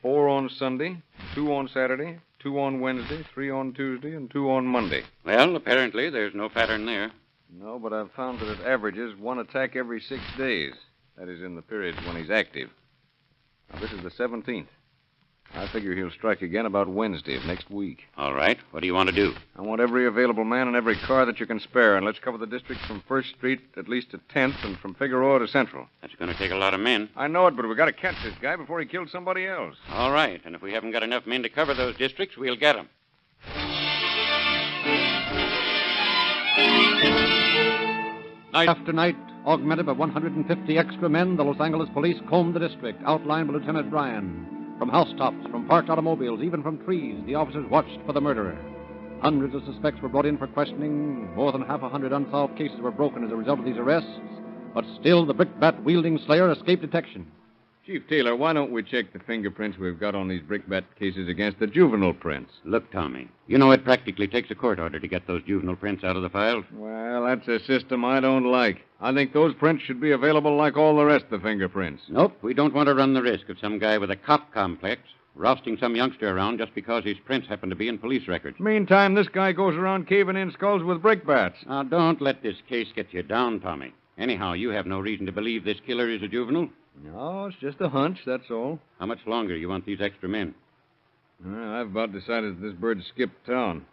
4 on Sunday, 2 on Saturday, 2 on Wednesday, 3 on Tuesday, and 2 on Monday. Well, apparently there's no pattern there. No, but I've found that it averages 1 attack every 6 days. That is in the periods when he's active. Now, this is the 17th. I figure he'll strike again about Wednesday of next week. All right. What do you want to do? I want every available man and every car that you can spare, and let's cover the district from 1st Street at least to 10th and from Figueroa to Central. That's going to take a lot of men. I know it, but we've got to catch this guy before he kills somebody else. All right. And if we haven't got enough men to cover those districts, we'll get them. Night after night, augmented by 150 extra men, the Los Angeles police combed the district, outlined by Lieutenant Bryan. From housetops, from parked automobiles, even from trees, the officers watched for the murderer. Hundreds of suspects were brought in for questioning. More than 100 unsolved cases were broken as a result of these arrests. But still, the brickbat-wielding slayer escaped detection. Chief Taylor, why don't we check the fingerprints we've got on these brickbat cases against the juvenile prints? Look, Tommy, you know it practically takes a court order to get those juvenile prints out of the files. Well, that's a system I don't like. I think those prints should be available like all the rest of the fingerprints. Nope, we don't want to run the risk of some guy with a cop complex rousting some youngster around just because his prints happen to be in police records. Meantime, this guy goes around caving in skulls with brickbats. Now, don't let this case get you down, Tommy. Anyhow, you have no reason to believe this killer is a juvenile. No, it's just a hunch, that's all. How much longer you want these extra men? I've about decided that this bird skipped town.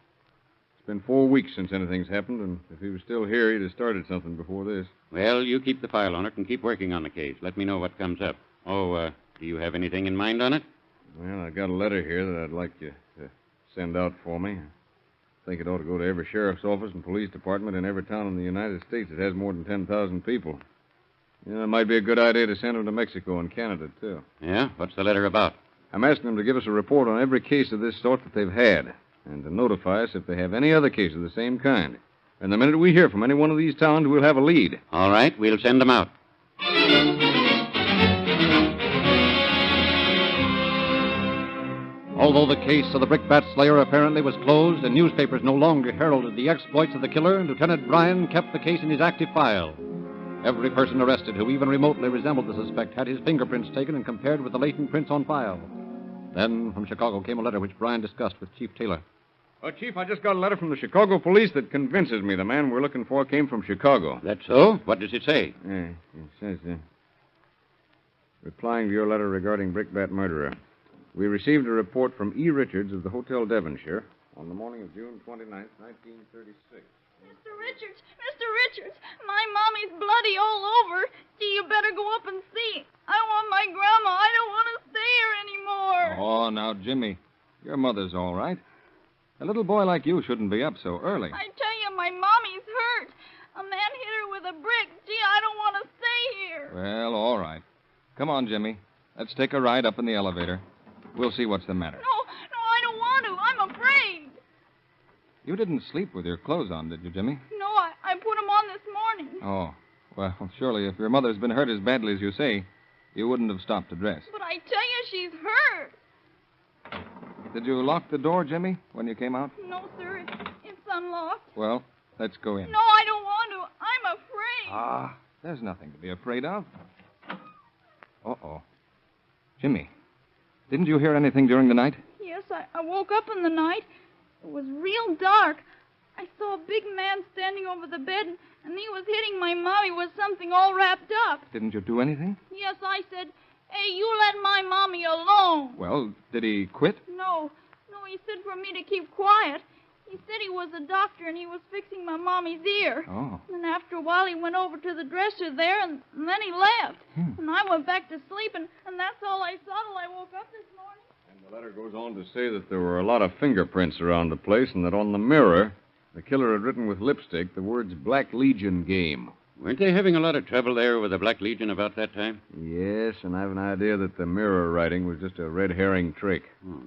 It's been 4 weeks since anything's happened, and if he was still here, he'd have started something before this. Well, you keep the file on it and keep working on the case. Let me know what comes up. Oh, Do you have anything in mind on it? Well, I got a letter here that I'd like you to send out for me. I think it ought to go to every sheriff's office and police department in every town in the United States that has more than 10,000 people. It might be a good idea to send them to Mexico and Canada, too. Yeah? What's the letter about? I'm asking them to give us a report on every case of this sort that they've had, and to notify us if they have any other case of the same kind. And the minute we hear from any one of these towns, we'll have a lead. All right, we'll send them out. Although the case of the Brickbat Slayer apparently was closed and newspapers no longer heralded the exploits of the killer, Lieutenant Bryan kept the case in his active file. Every person arrested who even remotely resembled the suspect had his fingerprints taken and compared with the latent prints on file. Then, from Chicago came a letter which Bryan discussed with Chief Taylor. Oh, Chief, I just got a letter from the Chicago police that convinces me the man we're looking for came from Chicago. That's so? What does it say? It says, replying to your letter regarding Brickbat murderer, we received a report from E. Richards of the Hotel Devonshire on the morning of June 29th, 1936. Mr. Richards, my mommy's bloody all over. Gee, you better go up and see. I want my grandma. I don't want to stay here anymore. Oh, now, Jimmy, your mother's all right. A little boy like you shouldn't be up so early. I tell you, my mommy's hurt. A man hit her with a brick. Gee, I don't want to stay here. Well, all right. Come on, Jimmy. Let's take a ride up in the elevator. We'll see what's the matter. No, I don't want to. I'm afraid. You didn't sleep with your clothes on, did you, Jimmy? No, I put them on this morning. Oh, well, surely if your mother's been hurt as badly as you say, you wouldn't have stopped to dress. But I tell you, she's hurt. Did you lock the door, Jimmy, when you came out? No, sir. It's unlocked. Well, let's go in. No, I don't want to. I'm afraid. Ah, there's nothing to be afraid of. Uh-oh. Jimmy, didn't you hear anything during the night? Yes, I woke up in the night. It was real dark. I saw a big man standing over the bed, and he was hitting my mommy with something all wrapped up. Didn't you do anything? Yes, I said, hey, you let my mommy alone. Well, did he quit? No, he said for me to keep quiet. He said he was a doctor, and he was fixing my mommy's ear. Oh. And after a while, he went over to the dresser there, and then he left. And I went back to sleep, and that's all I saw till I woke up this morning. And the letter goes on to say that there were a lot of fingerprints around the place, and that on the mirror, the killer had written with lipstick the words Black Legion Game. Weren't they having a lot of trouble there with the Black Legion about that time? Yes, and I have an idea that the mirror writing was just a red herring trick.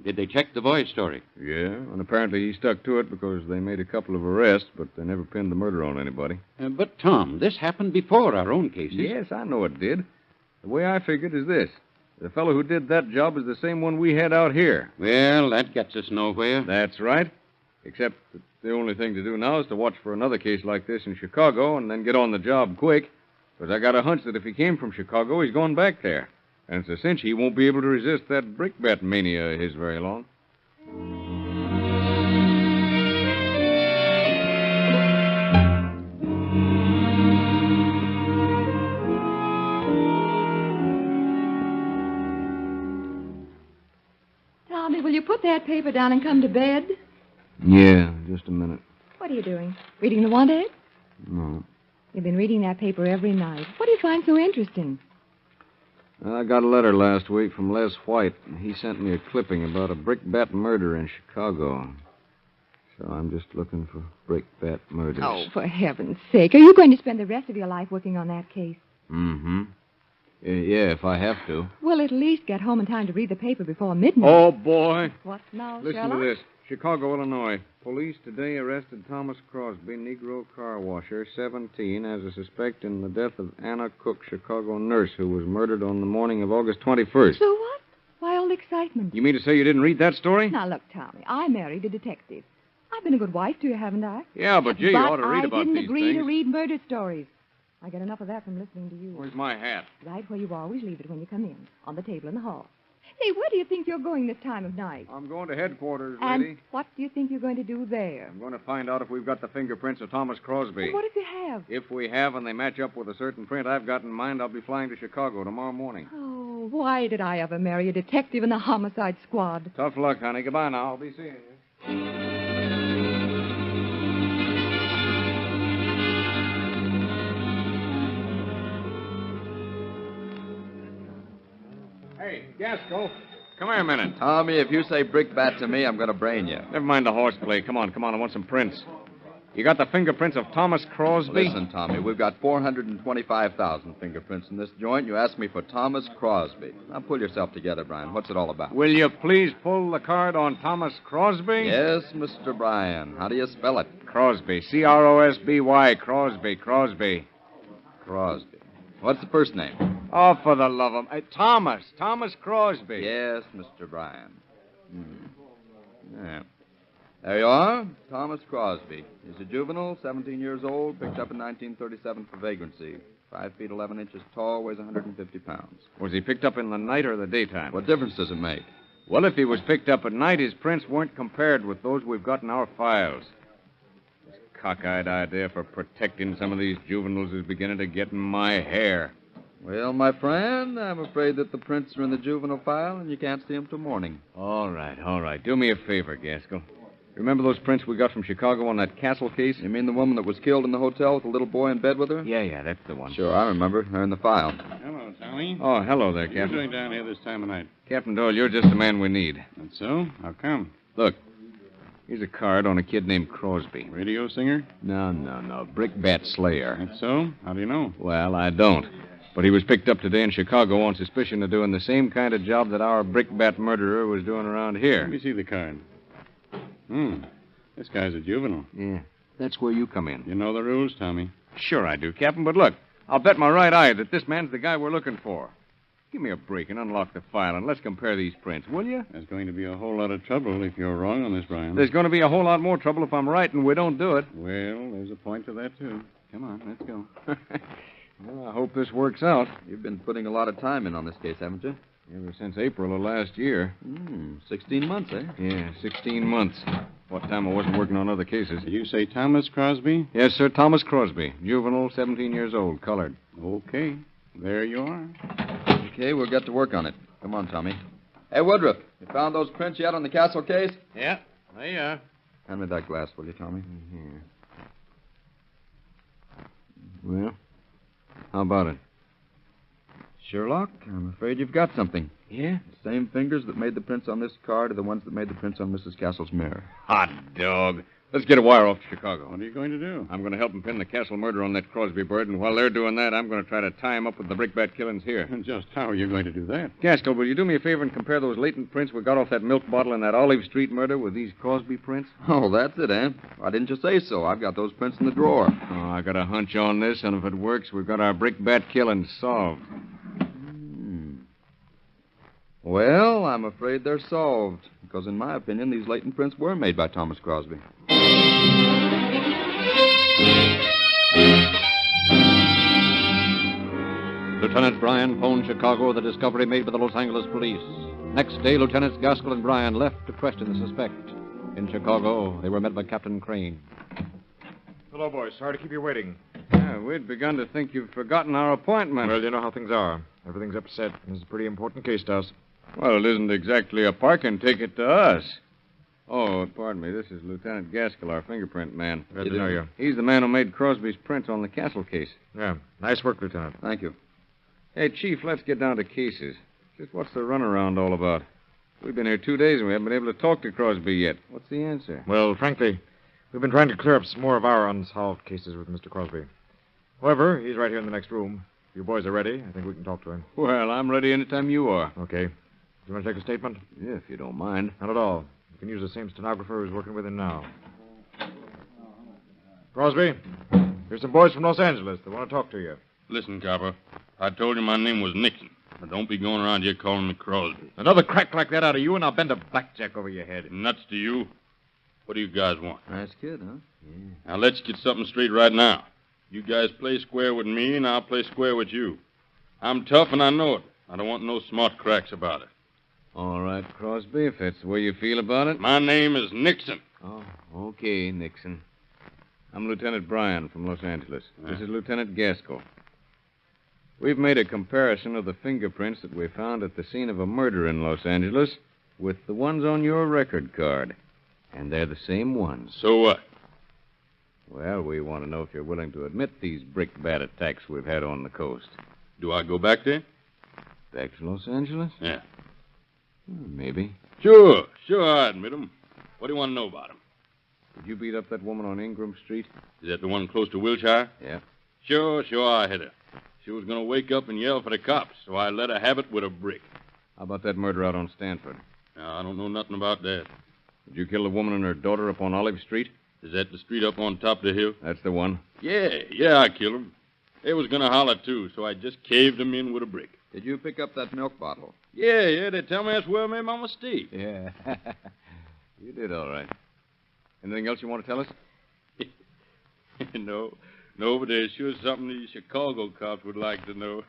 Did they check the boy's story? Yeah, and apparently he stuck to it because they made a couple of arrests, but they never pinned the murder on anybody. But, Tom, this happened before our own cases. Yes, I know it did. The way I figured is this. The fellow who did that job is the same one we had out here. Well, that gets us nowhere. That's right. Except that the only thing to do now is to watch for another case like this in Chicago and then get on the job quick. Because I got a hunch that if he came from Chicago, he's going back there. And it's a cinch he won't be able to resist that brickbat mania of his very long. Tommy, will you put that paper down and come to bed? Yeah, just a minute. What are you doing? Reading the Want Ad? No. You've been reading that paper every night. What do you find so interesting? I got a letter last week from Les White. He sent me a clipping about a brickbat murder in Chicago. So I'm just looking for brickbat murders. Oh, for heaven's sake. Are you going to spend the rest of your life working on that case? Mm-hmm. Yeah, if I have to. We'll at least get home in time to read the paper before midnight. Oh, boy. What now, Listen Sherlock? to this. Chicago, Illinois. Police today arrested Thomas Crosby, Negro car washer, 17, as a suspect in the death of Anna Cook, Chicago nurse, who was murdered on the morning of August 21st. So what? Why all the excitement? You mean to say you didn't read that story? Now, look, Tommy, I married a detective. I've been a good wife to you, haven't I? Yeah, but gee, you ought to read about I these didn't agree things. to read murder stories. I get enough of that from listening to you. Where's my hat? Right where you always leave it when you come in, on the table in the hall. Hey, where do you think you're going this time of night? I'm going to headquarters, And lady. what do you think you're going to do there? I'm going to find out if we've got the fingerprints of Thomas Crosby. Well, what if you have? If we have and they match up with a certain print I've got in mind, I'll be flying to Chicago tomorrow morning. Oh, why did I ever marry a detective in the homicide squad? Tough luck, honey. Goodbye now. I'll be seeing you. Hey, Gaskell, come here a minute. Tommy, if you say brickbat to me, I'm going to brain you. Never mind the horseplay. Come on. I want some prints. You got the fingerprints of Thomas Crosby? Listen, Tommy, we've got 425,000 fingerprints in this joint. You asked me for Thomas Crosby. Now, pull yourself together, Brian. What's it all about? Will you please pull the card on Thomas Crosby? Yes, Mr. Bryan. How do you spell it? Crosby. Crosby. Crosby. Crosby. What's the first name? Oh, for the love of... Thomas. Thomas Crosby. Yes, Mr. Bryan. Yeah. There you are. Thomas Crosby. He's a juvenile, 17 years old, picked up in 1937 for vagrancy. 5 feet 11 inches tall, weighs 150 pounds. Was he picked up in the night or the daytime? What difference does it make? Well, if he was picked up at night, his prints weren't compared with those we've got in our files. This cockeyed idea for protecting some of these juveniles is beginning to get in my hair. Well, my friend, I'm afraid that the prints are in the juvenile file and you can't see them till morning. All right. Do me a favor, Gaskell. Remember those prints we got from Chicago on that Castle case? You mean the woman that was killed in the hotel with the little boy in bed with her? Yeah, that's the one. Sure, I remember. They're in the file. Hello, Tommy. Oh, hello there, Captain. What are you doing down here this time of night? Captain Doyle, you're just the man we need. That's so? How come? Look, here's a card on a kid named Crosby. Radio singer? No. Brickbat Slayer. That's so? How do you know? Well, I don't. But he was picked up today in Chicago on suspicion of doing the same kind of job that our brickbat murderer was doing around here. Let me see the card. This guy's a juvenile. Yeah, that's where you come in. You know the rules, Tommy. Sure I do, Captain, but look, I'll bet my right eye that this man's the guy we're looking for. Give me a break and unlock the file, and let's compare these prints, will you? There's going to be a whole lot of trouble if you're wrong on this, Brian. There's going to be a whole lot more trouble if I'm right and we don't do it. Well, there's a point to that, too. Come on, let's go. Well, I hope this works out. You've been putting a lot of time in on this case, haven't you? Ever since April of last year. 16 months, eh? Yeah, 16 months. What time I wasn't working on other cases. Did you say Thomas Crosby? Yes, sir, Thomas Crosby. Juvenile, 17 years old, colored. Okay. There you are. Okay, we'll get to work on it. Come on, Tommy. Hey, Woodruff, you found those prints yet on the Castle case? Yeah, there you are. Hand me that glass, will you, Tommy? Here. Well, how about it? Sherlock, I'm afraid you've got something. Yeah? The same fingers that made the prints on this card are the ones that made the prints on Mrs. Castle's mirror. Hot dog. Let's get a wire off to Chicago. What are you going to do? I'm going to help them pin the Castle murder on that Crosby bird, and while they're doing that, I'm going to try to tie him up with the brickbat killings here. And just how are you going to do that? Gaskell, will you do me a favor and compare those latent prints we got off that milk bottle in that Olive Street murder with these Crosby prints? Oh, that's it, eh? Why didn't you say so? I've got those prints in the drawer. Oh, I got a hunch on this, and if it works, we've got our brickbat killings solved. Well, I'm afraid they're solved, because in my opinion, these latent prints were made by Thomas Crosby. Lieutenant Bryan phoned Chicago with the discovery made by the Los Angeles police. Next day, Lieutenants Gaskell and Bryan left to question the suspect. In Chicago, they were met by Captain Crane. Hello, boys. Sorry to keep you waiting. Yeah, we'd begun to think you'd forgotten our appointment. Well, you know how things are. Everything's upset. This is a pretty important case to us. Well, it isn't exactly a parking ticket to us. Oh, pardon me. This is Lieutenant Gaskell, our fingerprint man. Glad to know you. He's the man who made Crosby's prints on the Castle case. Yeah. Nice work, Lieutenant. Thank you. Hey, Chief, let's get down to cases. Just what's the runaround all about? We've been here 2 days and we haven't been able to talk to Crosby yet. What's the answer? Well, frankly, we've been trying to clear up some more of our unsolved cases with Mr. Crosby. However, he's right here in the next room. If you boys are ready, I think we can talk to him. Well, I'm ready anytime you are. Okay. Do you want to take a statement? Yeah, if you don't mind. Not at all. You can use the same stenographer who's working with him now. Crosby, here's some boys from Los Angeles that want to talk to you. Listen, Copper. I told you my name was Nixon. Now, don't be going around here calling me Crosby. Another crack like that out of you, and I'll bend a blackjack over your head. Nuts to you. What do you guys want? Nice kid, huh? Yeah. Now, let's get something straight right now. You guys play square with me, and I'll play square with you. I'm tough, and I know it. I don't want no smart cracks about it. All right, Crosby, if that's the way you feel about it. My name is Nixon. Oh, okay, Nixon. I'm Lieutenant Bryan from Los Angeles. This is Lieutenant Gaskell. We've made a comparison of the fingerprints that we found at the scene of a murder in Los Angeles with the ones on your record card. And they're the same ones. So what? Well, we want to know if you're willing to admit these brickbat attacks we've had on the coast. Do I go back there? Back to Los Angeles? Yeah. Maybe. Sure, I admit him. What do you want to know about him? Did you beat up that woman on Ingram Street? Is that the one close to Wilshire? Yeah. Sure, I hit her. She was going to wake up and yell for the cops, so I let her have it with a brick. How about that murder out on Stanford? No, I don't know nothing about that. Did you kill the woman and her daughter up on Olive Street? Is that the street up on top of the hill? That's the one. Yeah, I killed them. They was going to holler, too, so I just caved them in with a brick. Did you pick up that milk bottle? Yeah, they tell me that's where I made my mistake. Yeah. You did all right. Anything else you want to tell us? No, but there's sure something these Chicago cops would like to know.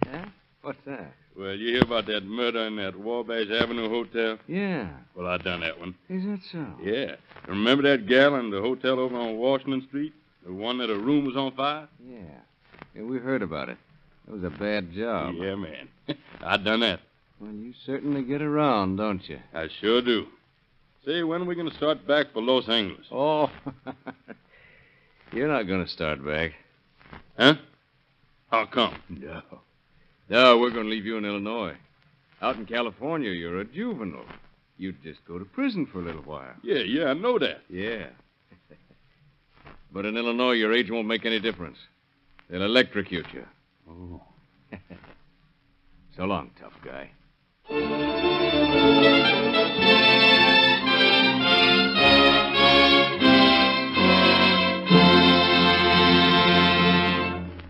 Huh? What's that? Well, you hear about that murder in that Wabash Avenue hotel? Yeah. Well, I done that one. Is that so? Yeah. Remember that gal in the hotel over on Washington Street? The one that her room was on fire? Yeah, we heard about it. It was a bad job. Yeah, man. I done that. Well, you certainly get around, don't you? I sure do. Say, when are we going to start back for Los Angeles? Oh, you're not going to start back. Huh? How come? No, we're going to leave you in Illinois. Out in California, you're a juvenile. You'd just go to prison for a little while. Yeah, I know that. Yeah. But in Illinois, your age won't make any difference. They'll electrocute you. Oh. So long, tough guy.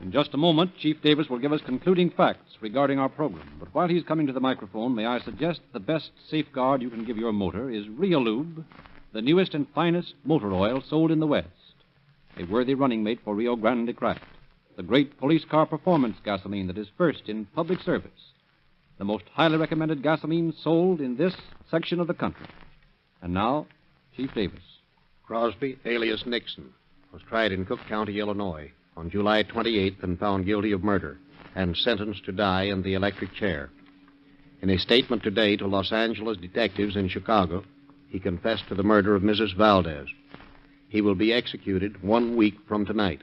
In just a moment, Chief Davis will give us concluding facts regarding our program. But while he's coming to the microphone, may I suggest the best safeguard you can give your motor is Reolube, the newest and finest motor oil sold in the West. A worthy running mate for Rio Grande Craft, the great police car performance gasoline that is first in public service. The most highly recommended gasoline sold in this section of the country. And now, Chief Davis. Crosby, alias Nixon, was tried in Cook County, Illinois, on July 28th and found guilty of murder and sentenced to die in the electric chair. In a statement today to Los Angeles detectives in Chicago, he confessed to the murder of Mrs. Valdez. He will be executed 1 week from tonight.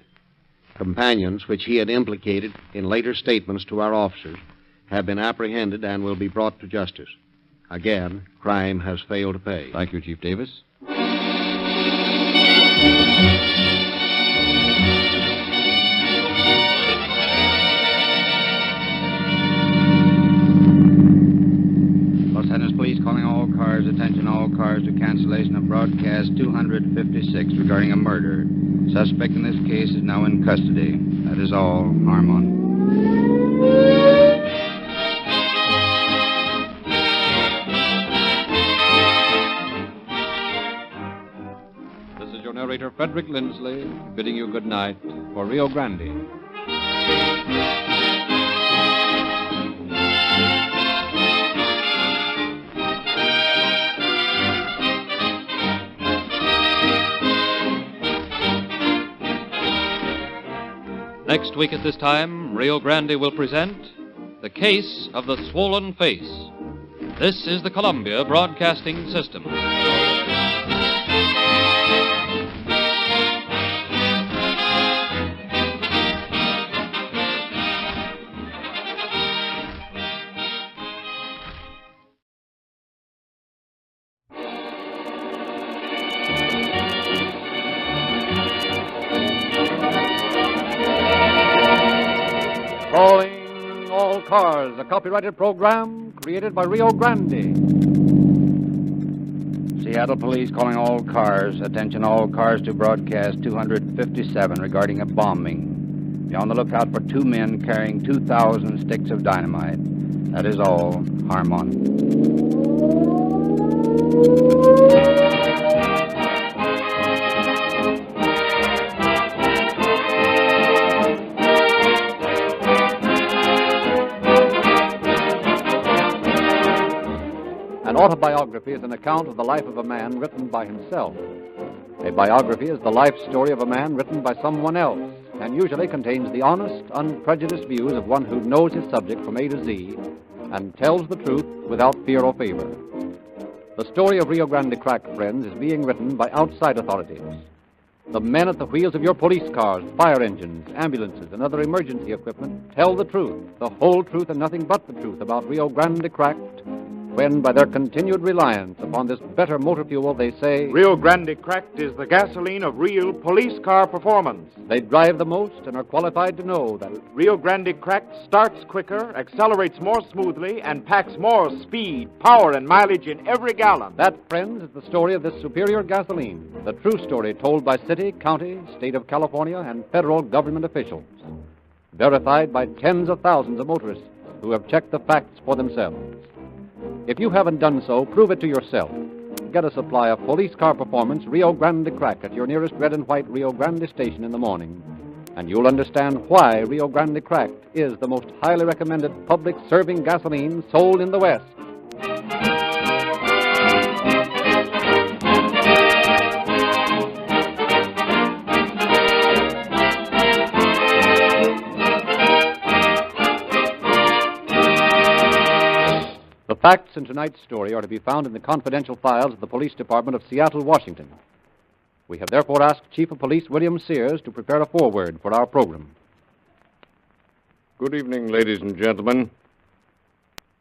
Companions which he had implicated in later statements to our officers have been apprehended and will be brought to justice. Again, crime has failed to pay. Thank you, Chief Davis. Los Angeles Police calling all cars, attention all cars to cancellation of broadcast 256 regarding a murder. Suspect in this case is now in custody. That is all. Harmon. This is your narrator, Frederick Lindsley, bidding you good night for Rio Grande. Next week at this time, Rio Grande will present The Case of the Swollen Face. This is the Columbia Broadcasting System. Calling all cars, a copyrighted program created by Rio Grande. Seattle Police calling all cars, attention all cars to broadcast 257 regarding a bombing. Be on the lookout for 2 men carrying 2,000 sticks of dynamite. That is all. Harmon. An autobiography is an account of the life of a man written by himself. A biography is the life story of a man written by someone else, and usually contains the honest, unprejudiced views of one who knows his subject from A to Z and tells the truth without fear or favor. The story of Rio Grande Crack, friends, is being written by outside authorities. The men at the wheels of your police cars, fire engines, ambulances, and other emergency equipment tell the truth, the whole truth, and nothing but the truth about Rio Grande Cracked when, by their continued reliance upon this better motor fuel, they say, Rio Grande Cracked is the gasoline of real police car performance. They drive the most and are qualified to know that Rio Grande Cracked starts quicker, accelerates more smoothly, and packs more speed, power, and mileage in every gallon. That, friends, is the story of this superior gasoline, the true story told by city, county, state of California, and federal government officials, verified by tens of thousands of motorists who have checked the facts for themselves. If you haven't done so, prove it to yourself. Get a supply of police car performance Rio Grande Crack at your nearest red and white Rio Grande station in the morning, and you'll understand why Rio Grande Crack is the most highly recommended public serving gasoline sold in the West. The facts in tonight's story are to be found in the confidential files of the Police Department of Seattle, Washington. We have therefore asked Chief of Police William Sears to prepare a foreword for our program. Good evening, ladies and gentlemen.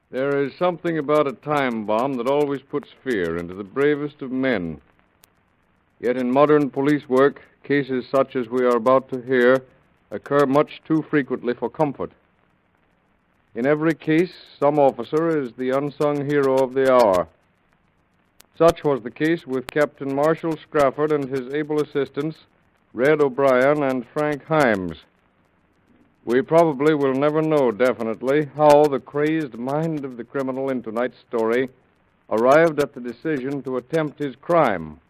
There is something about a time bomb that always puts fear into the bravest of men. Yet in modern police work, cases such as we are about to hear occur much too frequently for comfort. In every case, some officer is the unsung hero of the hour. Such was the case with Captain Marshall Scrafford and his able assistants, Red O'Brien and Frank Himes. We probably will never know definitely how the crazed mind of the criminal in tonight's story arrived at the decision to attempt his crime.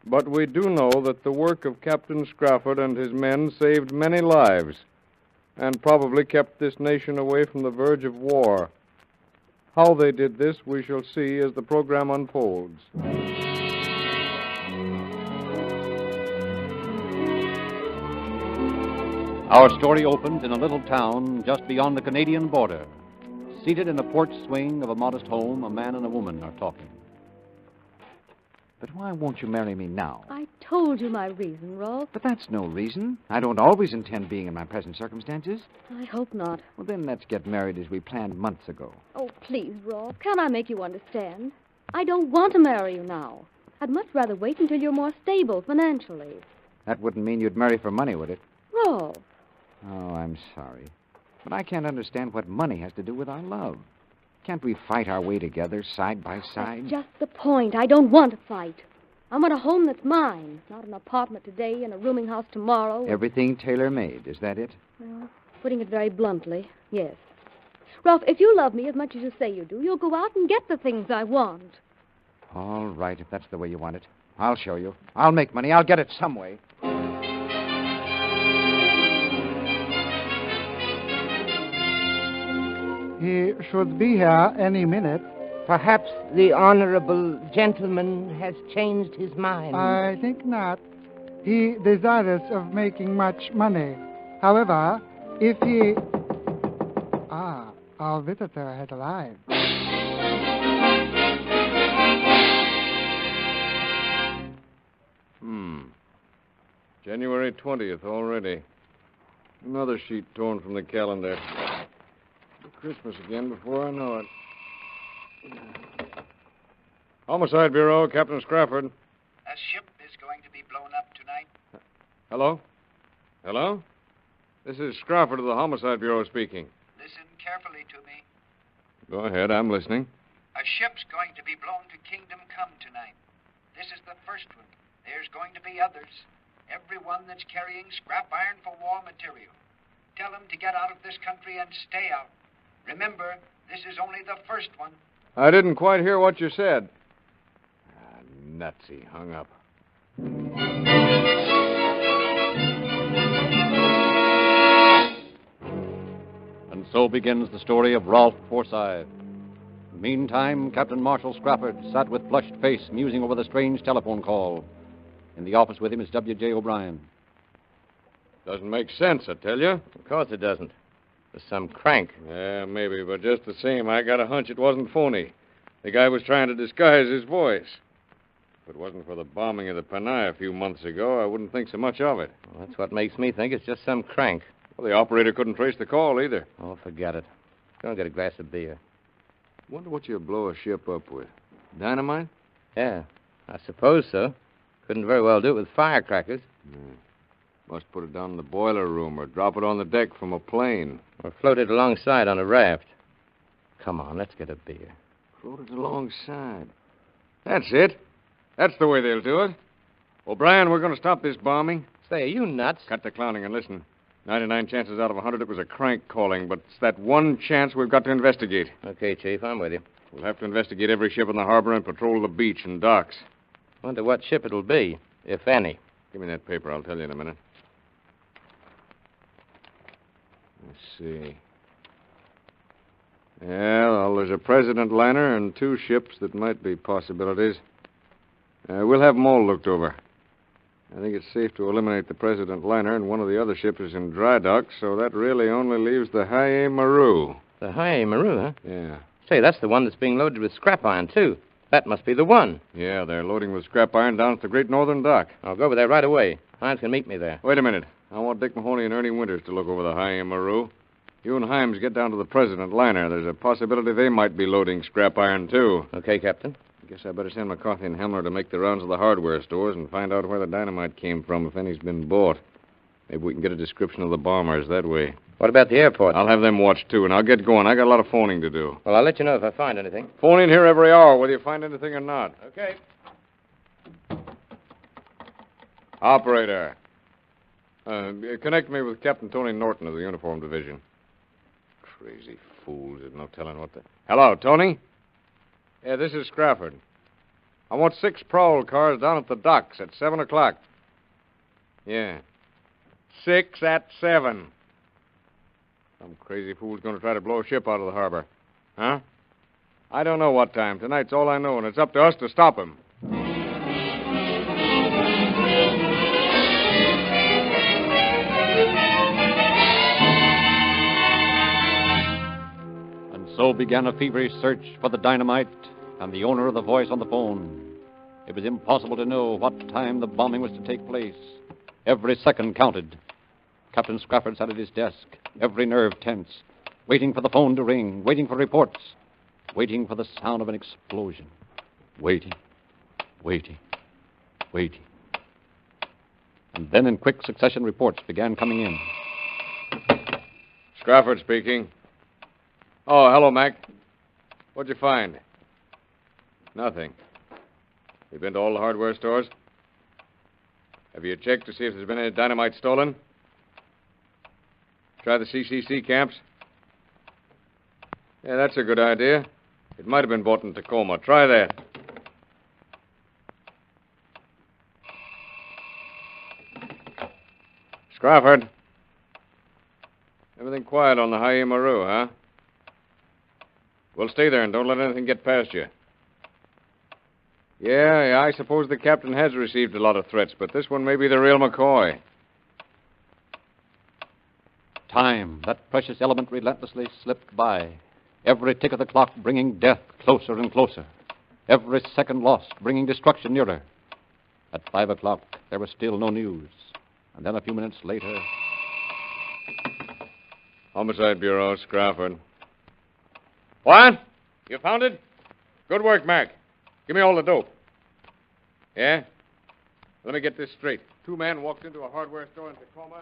But we do know that the work of Captain Scrafford and his men saved many lives, and probably kept this nation away from the verge of war. How they did this, we shall see as the program unfolds. Our story opens in a little town just beyond the Canadian border. Seated in a porch swing of a modest home, a man and a woman are talking. But why won't you marry me now? I told you my reason, Rolf. But that's no reason. I don't always intend being in my present circumstances. I hope not. Well, then let's get married as we planned months ago. Oh, please, Rolf. Can I make you understand? I don't want to marry you now. I'd much rather wait until you're more stable financially. That wouldn't mean you'd marry for money, would it? Rolf. Oh, I'm sorry. But I can't understand what money has to do with our love. Can't we fight our way together, side by side? That's just the point. I don't want to fight. I want a home that's mine, not an apartment today and a rooming house tomorrow. Everything tailor-made, is that it? Well, putting it very bluntly, yes. Ralph, if you love me as much as you say you do, you'll go out and get the things I want. All right, if that's the way you want it. I'll show you. I'll make money. I'll get it some way. He should be here any minute. Perhaps the honorable gentleman has changed his mind. I think not. He desirous of making much money. However, if he... our visitor has arrived. January 20th already. Another sheet torn from the calendar. Christmas again before I know it. Homicide Bureau, Captain Scrafford. A ship is going to be blown up tonight. Hello? Hello? This is Scrafford of the Homicide Bureau speaking. Listen carefully to me. Go ahead, I'm listening. A ship's going to be blown to Kingdom Come tonight. This is the first one. There's going to be others. Everyone that's carrying scrap iron for war material. Tell them to get out of this country and stay out. Remember, this is only the first one. I didn't quite hear what you said. Nuts, he hung up. And so begins the story of Rolf Forsyth. Meantime, Captain Marshall Scrafford sat with flushed face, musing over the strange telephone call. In the office with him is W.J. O'Brien. Doesn't make sense, I tell you. Of course it doesn't. There's some crank. Yeah, maybe, but just the same, I got a hunch it wasn't phony. The guy was trying to disguise his voice. If it wasn't for the bombing of the Panay a few months ago, I wouldn't think so much of it. Well, that's what makes me think it's just some crank. Well, the operator couldn't trace the call either. Oh, forget it. Go and get a glass of beer. Wonder what you blow a ship up with. Dynamite? Yeah, I suppose so. Couldn't very well do it with firecrackers. Must put it down in the boiler room or drop it on the deck from a plane. Or float it alongside on a raft. Come on, let's get a beer. Float it alongside. That's it. That's the way they'll do it. O'Brien, we're going to stop this bombing. Say, are you nuts? Cut the clowning and listen. 99 chances out of 100 it was a crank calling, but it's that one chance we've got to investigate. Okay, Chief, I'm with you. We'll have to investigate every ship in the harbor and patrol the beach and docks. Wonder what ship it'll be, if any. Give me that paper. I'll tell you in a minute. Let's see. Yeah, well, there's a President liner and 2 ships that might be possibilities. We'll have them all looked over. I think it's safe to eliminate the President liner, and one of the other ships is in dry dock, so that really only leaves the Haye Maru. The Haye Maru, huh? Yeah. Say, that's the one that's being loaded with scrap iron, too. That must be the one. Yeah, they're loading with scrap iron down at the Great Northern Dock. I'll go over there right away. Hines can meet me there. Wait a minute. I want Dick Mahoney and Ernie Winters to look over the Haye Maru. You and Himes get down to the President liner. There's a possibility they might be loading scrap iron, too. Okay, Captain. I guess I better send McCarthy and Hemler to make the rounds of the hardware stores and find out where the dynamite came from, if any's been bought. Maybe we can get a description of the bombers that way. What about the airport? I'll have them watched, too, and I'll get going. I got a lot of phoning to do. Well, I'll let you know if I find anything. Phone in here every hour, whether you find anything or not. Okay. Operator. Connect me with Captain Tony Norton of the Uniform Division. Crazy fools. There's no telling what the... Hello, Tony? Yeah, this is Scrafford. I want 6 prowl cars down at the docks at 7 o'clock. Yeah. 6 at 7. Some crazy fool's going to try to blow a ship out of the harbor. Huh? I don't know what time. Tonight's all I know, and it's up to us to stop him. And so began a feverish search for the dynamite and the owner of the voice on the phone. It was impossible to know what time the bombing was to take place. Every second counted. Captain Scrafford sat at his desk, every nerve tense, waiting for the phone to ring, waiting for reports, waiting for the sound of an explosion. Waiting. And then in quick succession, reports began coming in. Scrafford speaking. Oh, hello, Mac. What'd you find? Nothing. You been to all the hardware stores? Have you checked to see if there's been any dynamite stolen? Try the CCC camps? Yeah, that's a good idea. It might have been bought in Tacoma. Try that. Scrafford. Everything quiet on the Haye Maru, huh? Well, stay there and don't let anything get past you. Yeah, I suppose the captain has received a lot of threats, but this one may be the real McCoy. Time, that precious element, relentlessly slipped by. Every tick of the clock bringing death closer and closer. Every second lost, bringing destruction nearer. At 5 o'clock, there was still no news. And then a few minutes later... Homicide Bureau, Scrafford. What? You found it? Good work, Mac. Give me all the dope. Yeah? Let me get this straight. 2 men walked into a hardware store in Tacoma.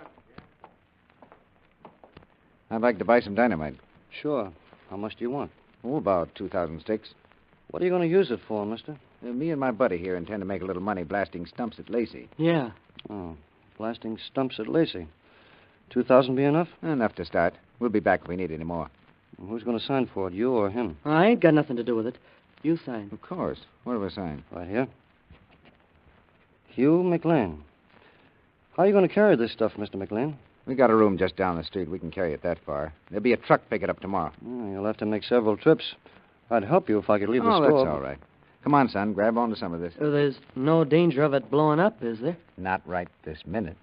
I'd like to buy some dynamite. Sure. How much do you want? Oh, about 2,000 sticks. What are you going to use it for, mister? Me and my buddy here intend to make a little money blasting stumps at Lacey. Yeah. Oh, blasting stumps at Lacey. 2,000 be enough? Enough to start. We'll be back if we need any more. Well, who's going to sign for it, you or him? I ain't got nothing to do with it. You sign. Of course. Where do I sign? Right here. Hugh McLean. How are you going to carry this stuff, Mr. McLean? We got a room just down the street. We can carry it that far. There'll be a truck pick it up tomorrow. Oh, you'll have to make several trips. I'd help you if I could leave the store. Oh, that's all right. Come on, son. Grab onto some of this. There's no danger of it blowing up, is there? Not right this minute.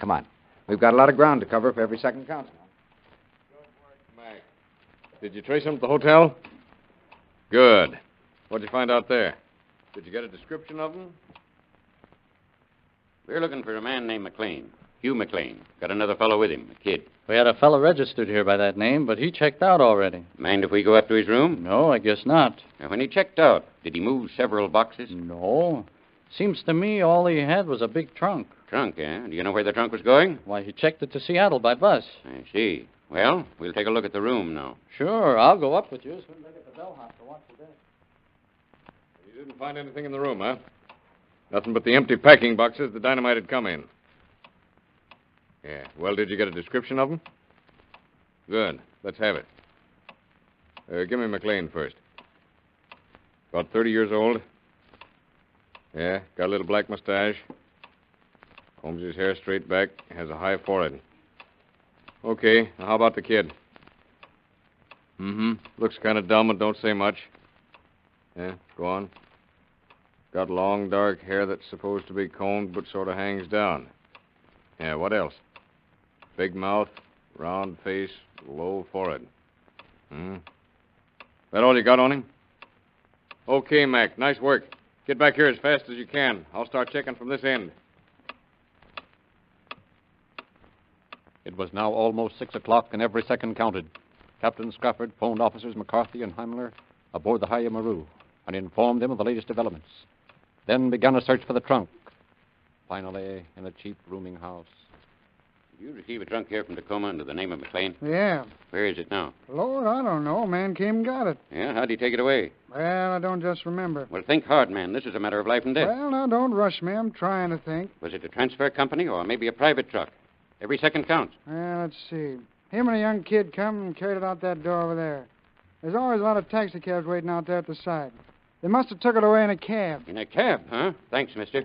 Come on. We've got a lot of ground to cover for every second counts. Mac, did you trace them at the hotel? Good. What'd you find out there? Did you get a description of them? We're looking for a man named McLean. Hugh McLean. Got another fellow with him, a kid. We had a fellow registered here by that name, but he checked out already. Mind if we go up to his room? No, I guess not. Now, when he checked out, did he move several boxes? No. Seems to me all he had was a big trunk. Trunk, eh? Do you know where the trunk was going? Why, he checked it to Seattle by bus. I see. Well, we'll take a look at the room now. Sure, I'll go up with you as soon as I get the bellhop to watch the desk. You didn't find anything in the room, huh? Nothing but the empty packing boxes the dynamite had come in. Yeah. Well, did you get a description of them? Good. Let's have it. Give me McLean first. About 30 years old. Yeah, got a little black mustache. Combs his hair straight back. Has a high forehead. Okay, now how about the kid? Mm-hmm. Looks kind of dumb and don't say much. Yeah, go on. Got long, dark hair that's supposed to be combed but sort of hangs down. Yeah, what else? Big mouth, round face, low forehead. That all you got on him? Okay, Mac, nice work. Get back here as fast as you can. I'll start checking from this end. It was now almost 6 o'clock, and every second counted. Captain Scrafford phoned officers McCarthy and Heimler aboard the Haya Maru and informed them of the latest developments. Then began a search for the trunk. Finally, in a cheap rooming house. Did you receive a trunk here from Tacoma under the name of McLean? Yeah. Where is it now? Lord, I don't know. Man came and got it. Yeah, how'd he take it away? Well, I don't just remember. Well, think hard, man. This is a matter of life and death. Well, now, don't rush me. I'm trying to think. Was it a transfer company or maybe a private truck? Every second counts. Well, let's see. Him and a young kid come and carried it out that door over there. There's always a lot of taxi cabs waiting out there at the side. They must have took it away in a cab. In a cab, huh? Thanks, mister.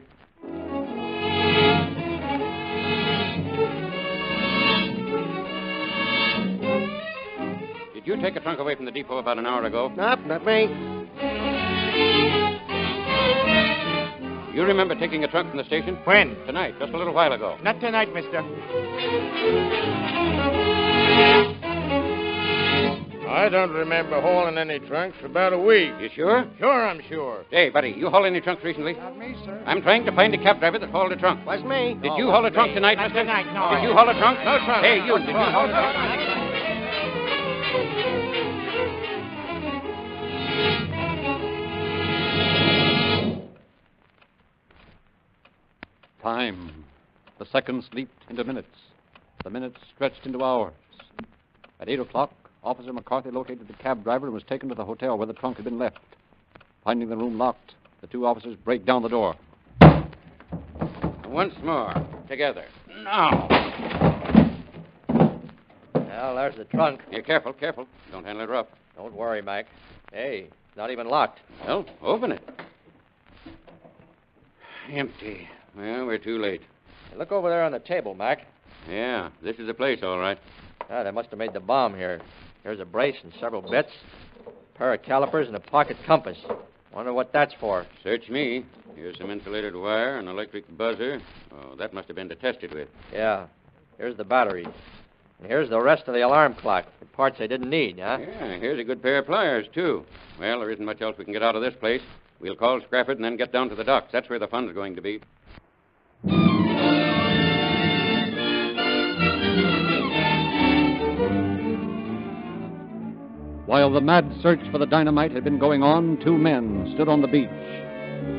Did you take a trunk away from the depot about an hour ago? Nope, not me. You remember taking a trunk from the station? When? Tonight, just a little while ago. Not tonight, mister. I don't remember hauling any trunks for about a week. You sure? Sure, I'm sure. Hey, buddy, you haul any trunks recently? Not me, sir. I'm trying to find a cab driver that hauled a trunk. Was me. Did you haul a trunk tonight, Not mister? tonight, no. Did you haul a trunk? No trunk. Hey, you, did you haul a trunk? Time. The seconds leaped into minutes. The minutes stretched into hours. At 8 o'clock, Officer McCarthy located the cab driver and was taken to the hotel where the trunk had been left. Finding the room locked, the two officers break down the door. Once more. Together. Now. Well, there's the trunk. Yeah, careful, careful. Don't handle it rough. Don't worry, Mac. Hey, not even locked. Well, open it. Empty. Well, we're too late. Hey, look over there on the table, Mac. Yeah, this is the place, all right. Ah, they must have made the bomb here. Here's a brace and several bits, a pair of calipers, and a pocket compass. Wonder what that's for. Search me. Here's some insulated wire, an electric buzzer. Oh, that must have been to test it with. Yeah. Here's the battery. And here's the rest of the alarm clock, the parts they didn't need, huh? Yeah, here's a good pair of pliers, too. Well, there isn't much else we can get out of this place. We'll call Scrafford and then get down to the docks. That's where the fun's going to be. While the mad search for the dynamite had been going on, two men stood on the beach.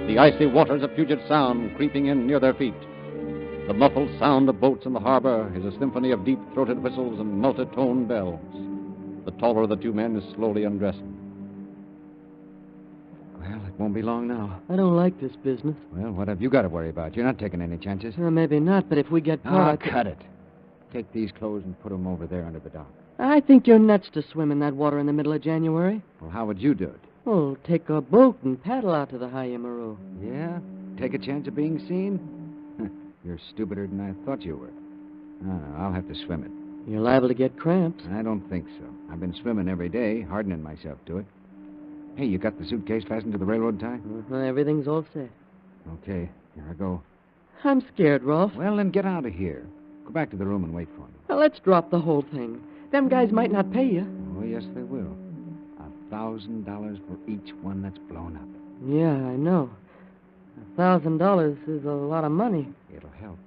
The icy waters of Puget Sound creeping in near their feet. The muffled sound of boats in the harbor is a symphony of deep-throated whistles and multi-toned bells. The taller of the two men is slowly undressing. Well, it won't be long now. I don't like this business. Well, what have you got to worry about? You're not taking any chances. Maybe not, but if we get caught... cut it. Take these clothes and put them over there under the dock. I think you're nuts to swim in that water in the middle of January. Well, how would you do it? Oh, take a boat and paddle out to the Haya Maru. Yeah? Take a chance of being seen? You're stupider than I thought you were. No, I'll have to swim it. You're liable to get cramps. I don't think so. I've been swimming every day, hardening myself to it. Hey, you got the suitcase fastened to the railroad tie? Everything's all set. Okay, here I go. I'm scared, Rolf. Well, then get out of here. Go back to the room and wait for me. Now, let's drop the whole thing. Them guys might not pay you. Oh, yes, they will. $1,000 for each one that's blown up. Yeah, I know. $1,000 is a lot of money. It'll help.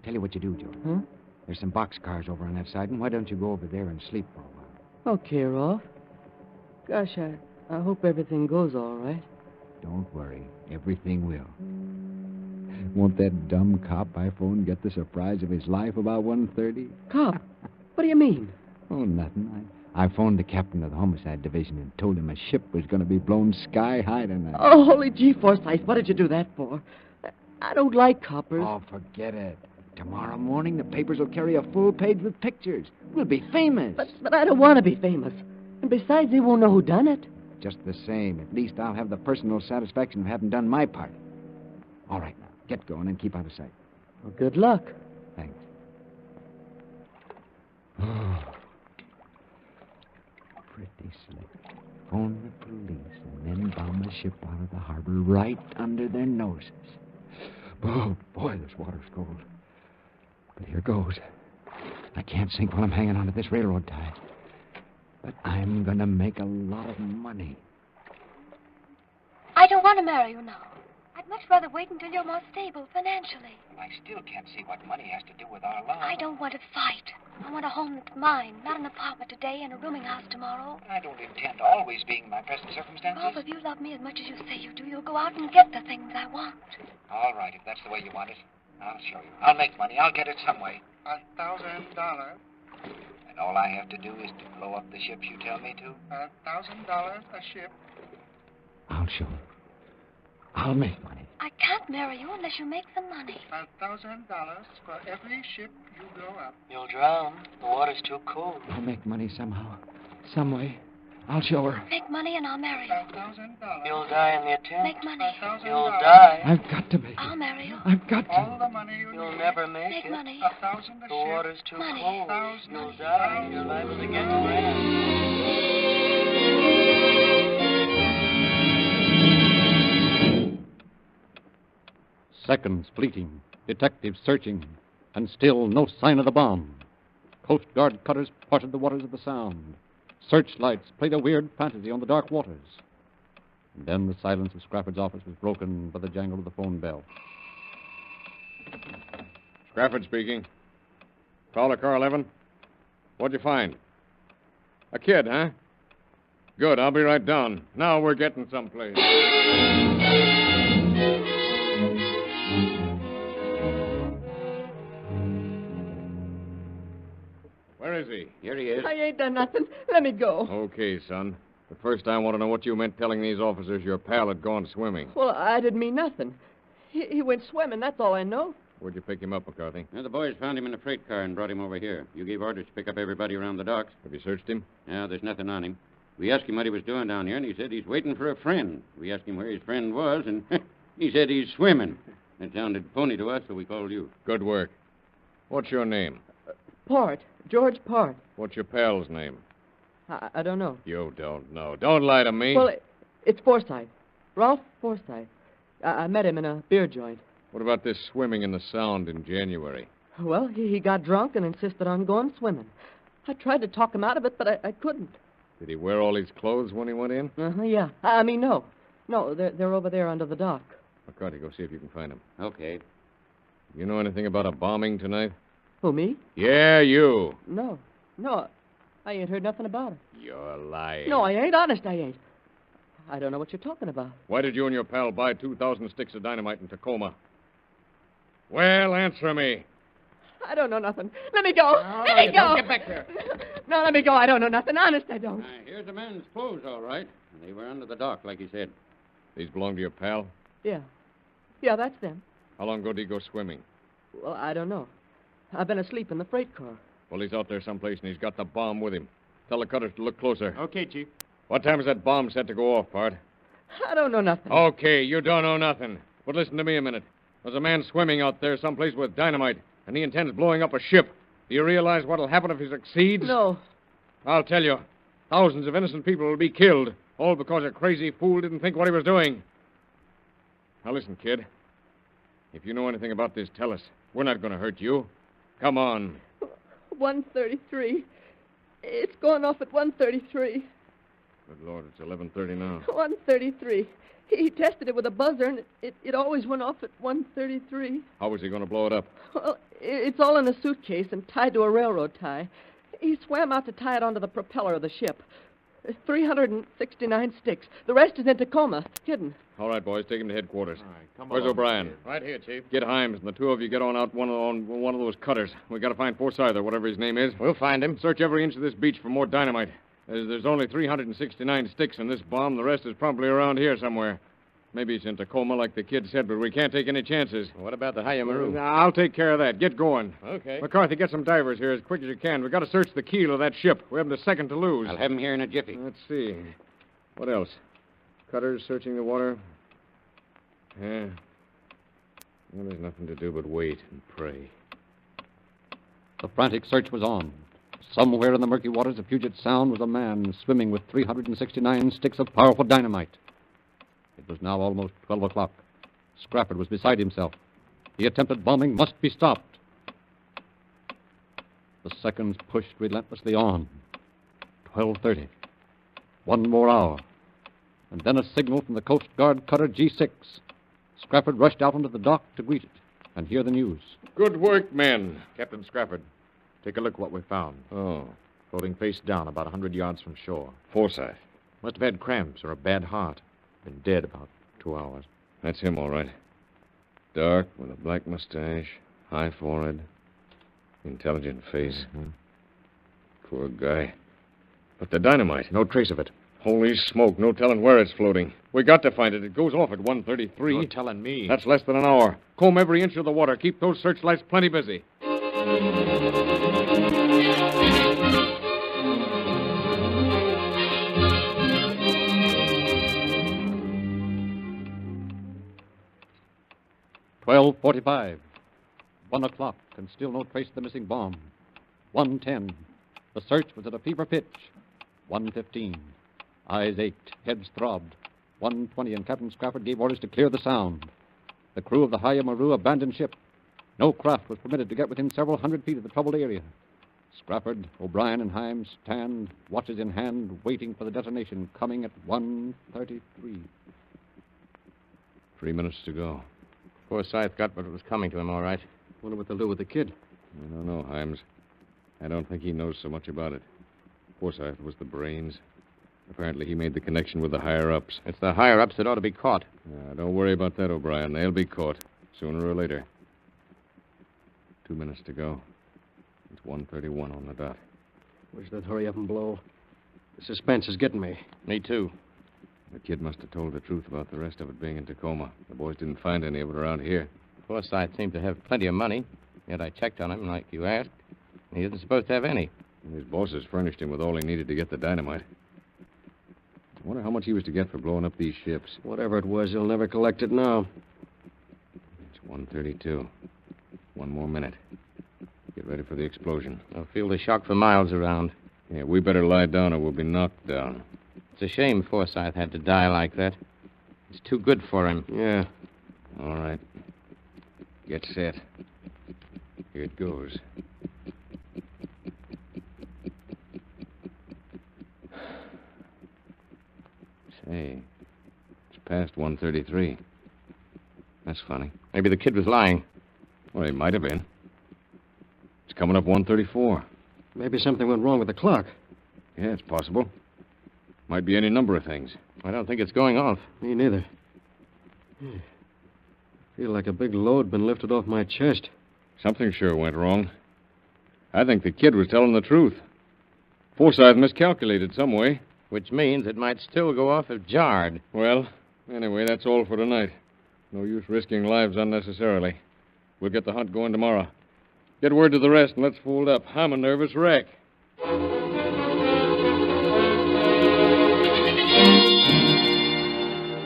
Tell you what you do, Joe. Huh? There's some boxcars over on that side, and why don't you go over there and sleep for a while? Okay, Rolf. Gosh, I hope everything goes all right. Don't worry. Everything will. Won't that dumb cop I phoned get the surprise of his life about 1:30? Cop? What do you mean? Oh, nothing. I phoned the captain of the homicide division and told him a ship was going to be blown sky high tonight. Oh, holy gee, Forsyth, what did you do that for? I don't like coppers. Oh, forget it. Tomorrow morning, the papers will carry a full page with pictures. We'll be famous. But I don't want to be famous. And besides, they won't know who done it. Just the same. At least I'll have the personal satisfaction of having done my part. All right, now, get going and keep out of sight. Well, good luck. Thanks. Pretty slick. Phone the police and then bomb the ship out of the harbor right under their noses. Oh, boy, this water's cold. But here goes. I can't sink while I'm hanging onto this railroad tie. But I'm going to make a lot of money. I don't want to marry you now. I'd much rather wait until you're more stable financially. I still can't see what money has to do with our love. I don't want to fight. I want a home that's mine, not an apartment today and a rooming house tomorrow. I don't intend always being in my present circumstances. Rolf, if you love me as much as you say you do, you'll go out and get the things I want. All right, if that's the way you want it, I'll show you. I'll make money. I'll get it some way. $1,000. And all I have to do is to blow up the ships you tell me to? $1,000 a ship. I'll show you. I'll make money. I can't marry you unless you make some money. $1,000 for every ship you blow up. You'll drown. The water's too cold. I'll make money somehow. Some way. I'll show her. Make money and I'll marry you. $1,000. You'll die in the attempt. Make money. You'll die. I've got to make it. I'll marry you. I've got to. All the money You'll never make Make it. money. 1,000 a ship. The water's too Money. cold. 1,000. You'll die. Your life is against grass. Seconds fleeting, detectives searching, and still no sign of the bomb. Coast Guard cutters parted the waters of the Sound. Searchlights played a weird fantasy on the dark waters. And then the silence of Scrafford's office was broken by the jangle of the phone bell. Scrafford speaking. Caller car 11. What'd you find? A kid, huh? Good, I'll be right down. Now we're getting someplace. Where is he? Here he is. I ain't done nothing. Let me go. Okay, son. But first I want to know what you meant telling these officers your pal had gone swimming. Well, I didn't mean nothing. He went swimming, that's all I know. Where'd you pick him up, McCarthy? Well, the boys found him in a freight car and brought him over here. You gave orders to pick up everybody around the docks. Have you searched him? Yeah, there's nothing on him. We asked him what he was doing down here, and he said he's waiting for a friend. We asked him where his friend was, and he said he's swimming. That sounded phony to us, so we called you. Good work. What's your name? Port. George Port. What's your pal's name? I don't know. You don't know. Don't lie to me. Well, it's Forsyth. Ralph Forsyth. I met him in a beer joint. What about this swimming in the Sound in January? Well, he got drunk and insisted on going swimming. I tried to talk him out of it, but I couldn't. Did he wear all his clothes when he went in? Yeah. I mean, no. No, they're over there under the dock. McCarthy, go see if you can find him. Okay. You know anything about a bombing tonight? Who, me? Yeah, you. No. I ain't heard nothing about it. You're lying. No, I ain't. Honest, I ain't. I don't know what you're talking about. Why did you and your pal buy 2,000 sticks of dynamite in Tacoma? Well, answer me. I don't know nothing. Let me go. Let me go. Don't get back there. No, let me go. I don't know nothing. Honest, I don't. Here's the man's clothes, all right. They were under the dock, like he said. These belong to your pal? Yeah. Yeah, that's them. How long ago did he go swimming? Well, I don't know. I've been asleep in the freight car. Well, he's out there someplace, and he's got the bomb with him. Tell the cutters to look closer. Okay, Chief. What time is that bomb set to go off, Pard? I don't know nothing. Okay, you don't know nothing. But listen to me a minute. There's a man swimming out there someplace with dynamite, and he intends blowing up a ship. Do you realize what'll happen if he succeeds? No. I'll tell you. Thousands of innocent people will be killed, all because a crazy fool didn't think what he was doing. Now listen, kid. If you know anything about this, tell us. We're not going to hurt you. Come on. 1:33. It's going off at 1:33. Good Lord, it's 11:30 now. 1:33. He tested it with a buzzer, and it always went off at 1:33. How was he going to blow it up? Well, It's all in a suitcase and tied to a railroad tie. He swam out to tie it onto the propeller of the ship. 369 sticks. The rest is in Tacoma, hidden. All right, boys, take him to headquarters. Come Where's along, O'Brien? Chief. Right here, Chief. Get Himes, and the two of you get on out on one of those cutters. We got to find Forsyth, or whatever his name is. We'll find him. Search every inch of this beach for more dynamite. There's only 369 sticks in this bomb. The rest is probably around here somewhere. Maybe it's in Tacoma, like the kid said, but we can't take any chances. What about the Hayamaru? I'll take care of that. Get going. Okay. McCarthy, get some divers here as quick as you can. We've got to search the keel of that ship. We haven't a second to lose. I'll have him here in a jiffy. Let's see. What else? Cutters searching the water. Yeah. Well, there's nothing to do but wait and pray. The frantic search was on. Somewhere in the murky waters of Puget Sound was a man swimming with 369 sticks of powerful dynamite. It was now almost 12 o'clock. Scrappard was beside himself. The attempted bombing must be stopped. The seconds pushed relentlessly on. 12:30. One more hour. And then a signal from the Coast Guard cutter G6. Scrappard rushed out onto the dock to greet it and hear the news. Good work, men. Captain Scrappard, take a look what we found. Oh. Floating face down about 100 yards from shore. Forsyth. Must have had cramps or a bad heart. Been dead about 2 hours. That's him, all right. Dark, with a black mustache, high forehead, intelligent face. Mm-hmm. Poor guy. But the dynamite? No trace of it. Holy smoke, no telling where it's floating. We got to find it. It goes off at 1:33. You're telling me. That's less than an hour. Comb every inch of the water. Keep those searchlights plenty busy. $12:45. 1 o'clock, and still no trace of the missing bomb. 1:10. The search was at a fever pitch. 1:15. Eyes ached, heads throbbed. 1:20, and Captain Scrappard gave orders to clear the sound. The crew of the Hayamaru abandoned ship. No craft was permitted to get within several hundred feet of the troubled area. Scrappard, O'Brien, and Himes stand, watches in hand, waiting for the detonation, coming at 1:33. 3 minutes to go. Forsyth got what was coming to him, all right. Wonder what they'll do with the kid. I don't know, Himes. I don't think he knows so much about it. Forsyth was the brains. Apparently he made the connection with the higher-ups. It's the higher-ups that ought to be caught. Don't worry about that, O'Brien. They'll be caught, sooner or later. 2 minutes to go. It's 1:31 on the dot. Wish they'd hurry up and blow. The suspense is getting me. Me, too. The kid must have told the truth about the rest of it being in Tacoma. The boys didn't find any of it around here. Forsyth seemed to have plenty of money, yet I checked on him like you asked. He isn't supposed to have any. And his bosses furnished him with all he needed to get the dynamite. I wonder how much he was to get for blowing up these ships. Whatever it was, he'll never collect it now. It's 1:32. 1 more minute. Get ready for the explosion. I'll feel the shock for miles around. Yeah, we better lie down or we'll be knocked down. It's a shame Forsyth had to die like that. It's too good for him. Yeah. All right. Get set. Here it goes. Say, it's past 1:33. That's funny. Maybe the kid was lying. Well, he might have been. It's coming up 1:34. Maybe something went wrong with the clock. Yeah, it's possible. Might be any number of things. I don't think it's going off. Me neither. Feel like a big load been lifted off my chest. Something sure went wrong. I think the kid was telling the truth. Forsyth miscalculated some way. Which means it might still go off if jarred. Well, anyway, that's all for tonight. No use risking lives unnecessarily. We'll get the hunt going tomorrow. Get word to the rest and let's fold up. I'm a nervous wreck.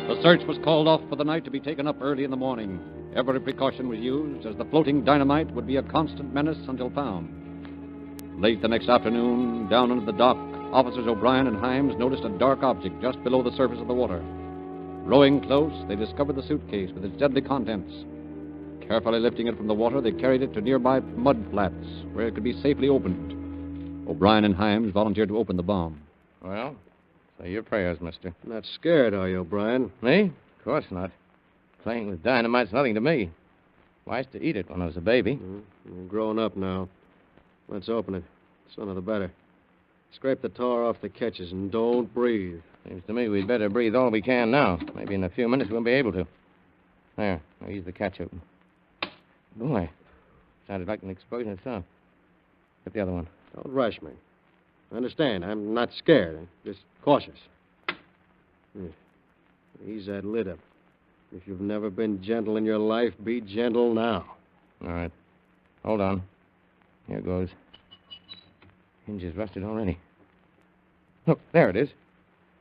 The search was called off for the night to be taken up early in the morning. Every precaution was used, as the floating dynamite would be a constant menace until found. Late the next afternoon, down under the dock, Officers O'Brien and Himes noticed a dark object just below the surface of the water. Rowing close, they discovered the suitcase with its deadly contents. Carefully lifting it from the water, they carried it to nearby mud flats, where it could be safely opened. O'Brien and Himes volunteered to open the bomb. Well, say your prayers, mister. Not scared, are you, O'Brien? Me? Of course not. Playing with dynamite's nothing to me. I used to eat it when I was a baby. You're grown up now. Let's open it. The sooner the better. Scrape the tar off the catches and don't breathe. Seems to me we'd better breathe all we can now. Maybe in a few minutes we'll be able to. There, I'll use the catch open. Boy, sounded like an explosion itself. Get the other one. Don't rush me. Understand, I'm not scared. I'm just cautious. Ease that lid up. If you've never been gentle in your life, be gentle now. All right. Hold on. Here goes. Hinge is rusted already. Look, there it is.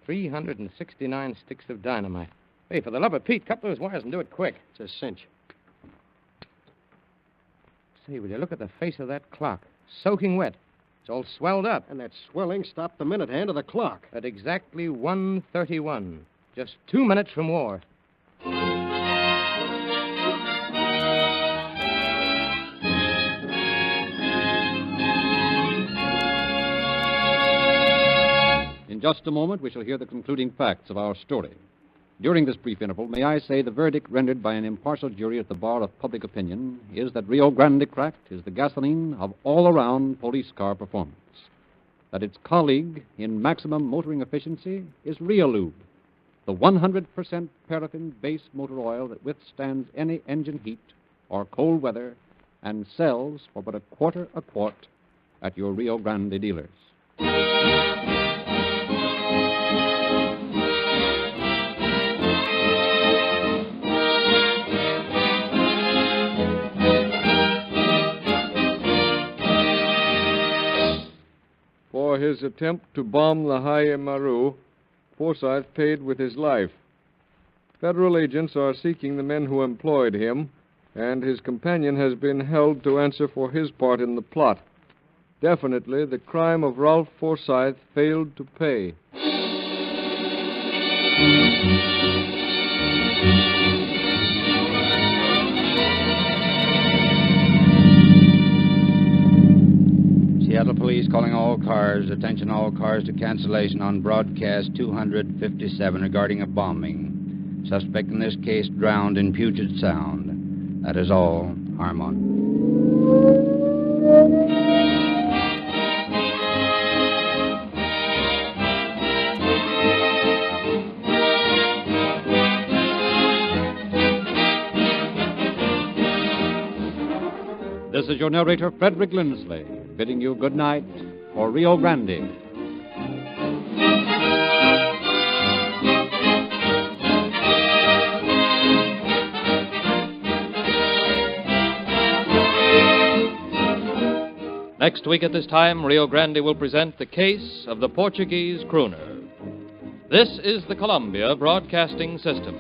369 sticks of dynamite. Hey, for the love of Pete, cut those wires and do it quick. It's a cinch. Say, will you look at the face of that clock? Soaking wet. It's all swelled up. And that swelling stopped the minute hand of the clock. At exactly 1:31. Just 2 minutes from war. In just a moment, we shall hear the concluding facts of our story. During this brief interval, may I say the verdict rendered by an impartial jury at the bar of public opinion is that Rio Grande Cracked is the gasoline of all-around police car performance. That its colleague in maximum motoring efficiency is Riolube, the 100% paraffin-based motor oil that withstands any engine heat or cold weather and sells for but $1.25 a quart at your Rio Grande dealers. For his attempt to bomb the Haye Maru, Forsyth paid with his life. Federal agents are seeking the men who employed him, and his companion has been held to answer for his part in the plot. Definitely, the crime of Ralph Forsyth failed to pay. Seattle Police calling all cars. Attention all cars to cancellation on broadcast 257 regarding a bombing. Suspect in this case drowned in Puget Sound. That is all. Harmon. This is your narrator, Frederick Lindsley, bidding you good night for Rio Grande. Next week at this time, Rio Grande will present the case of the Portuguese crooner. This is the Columbia Broadcasting System.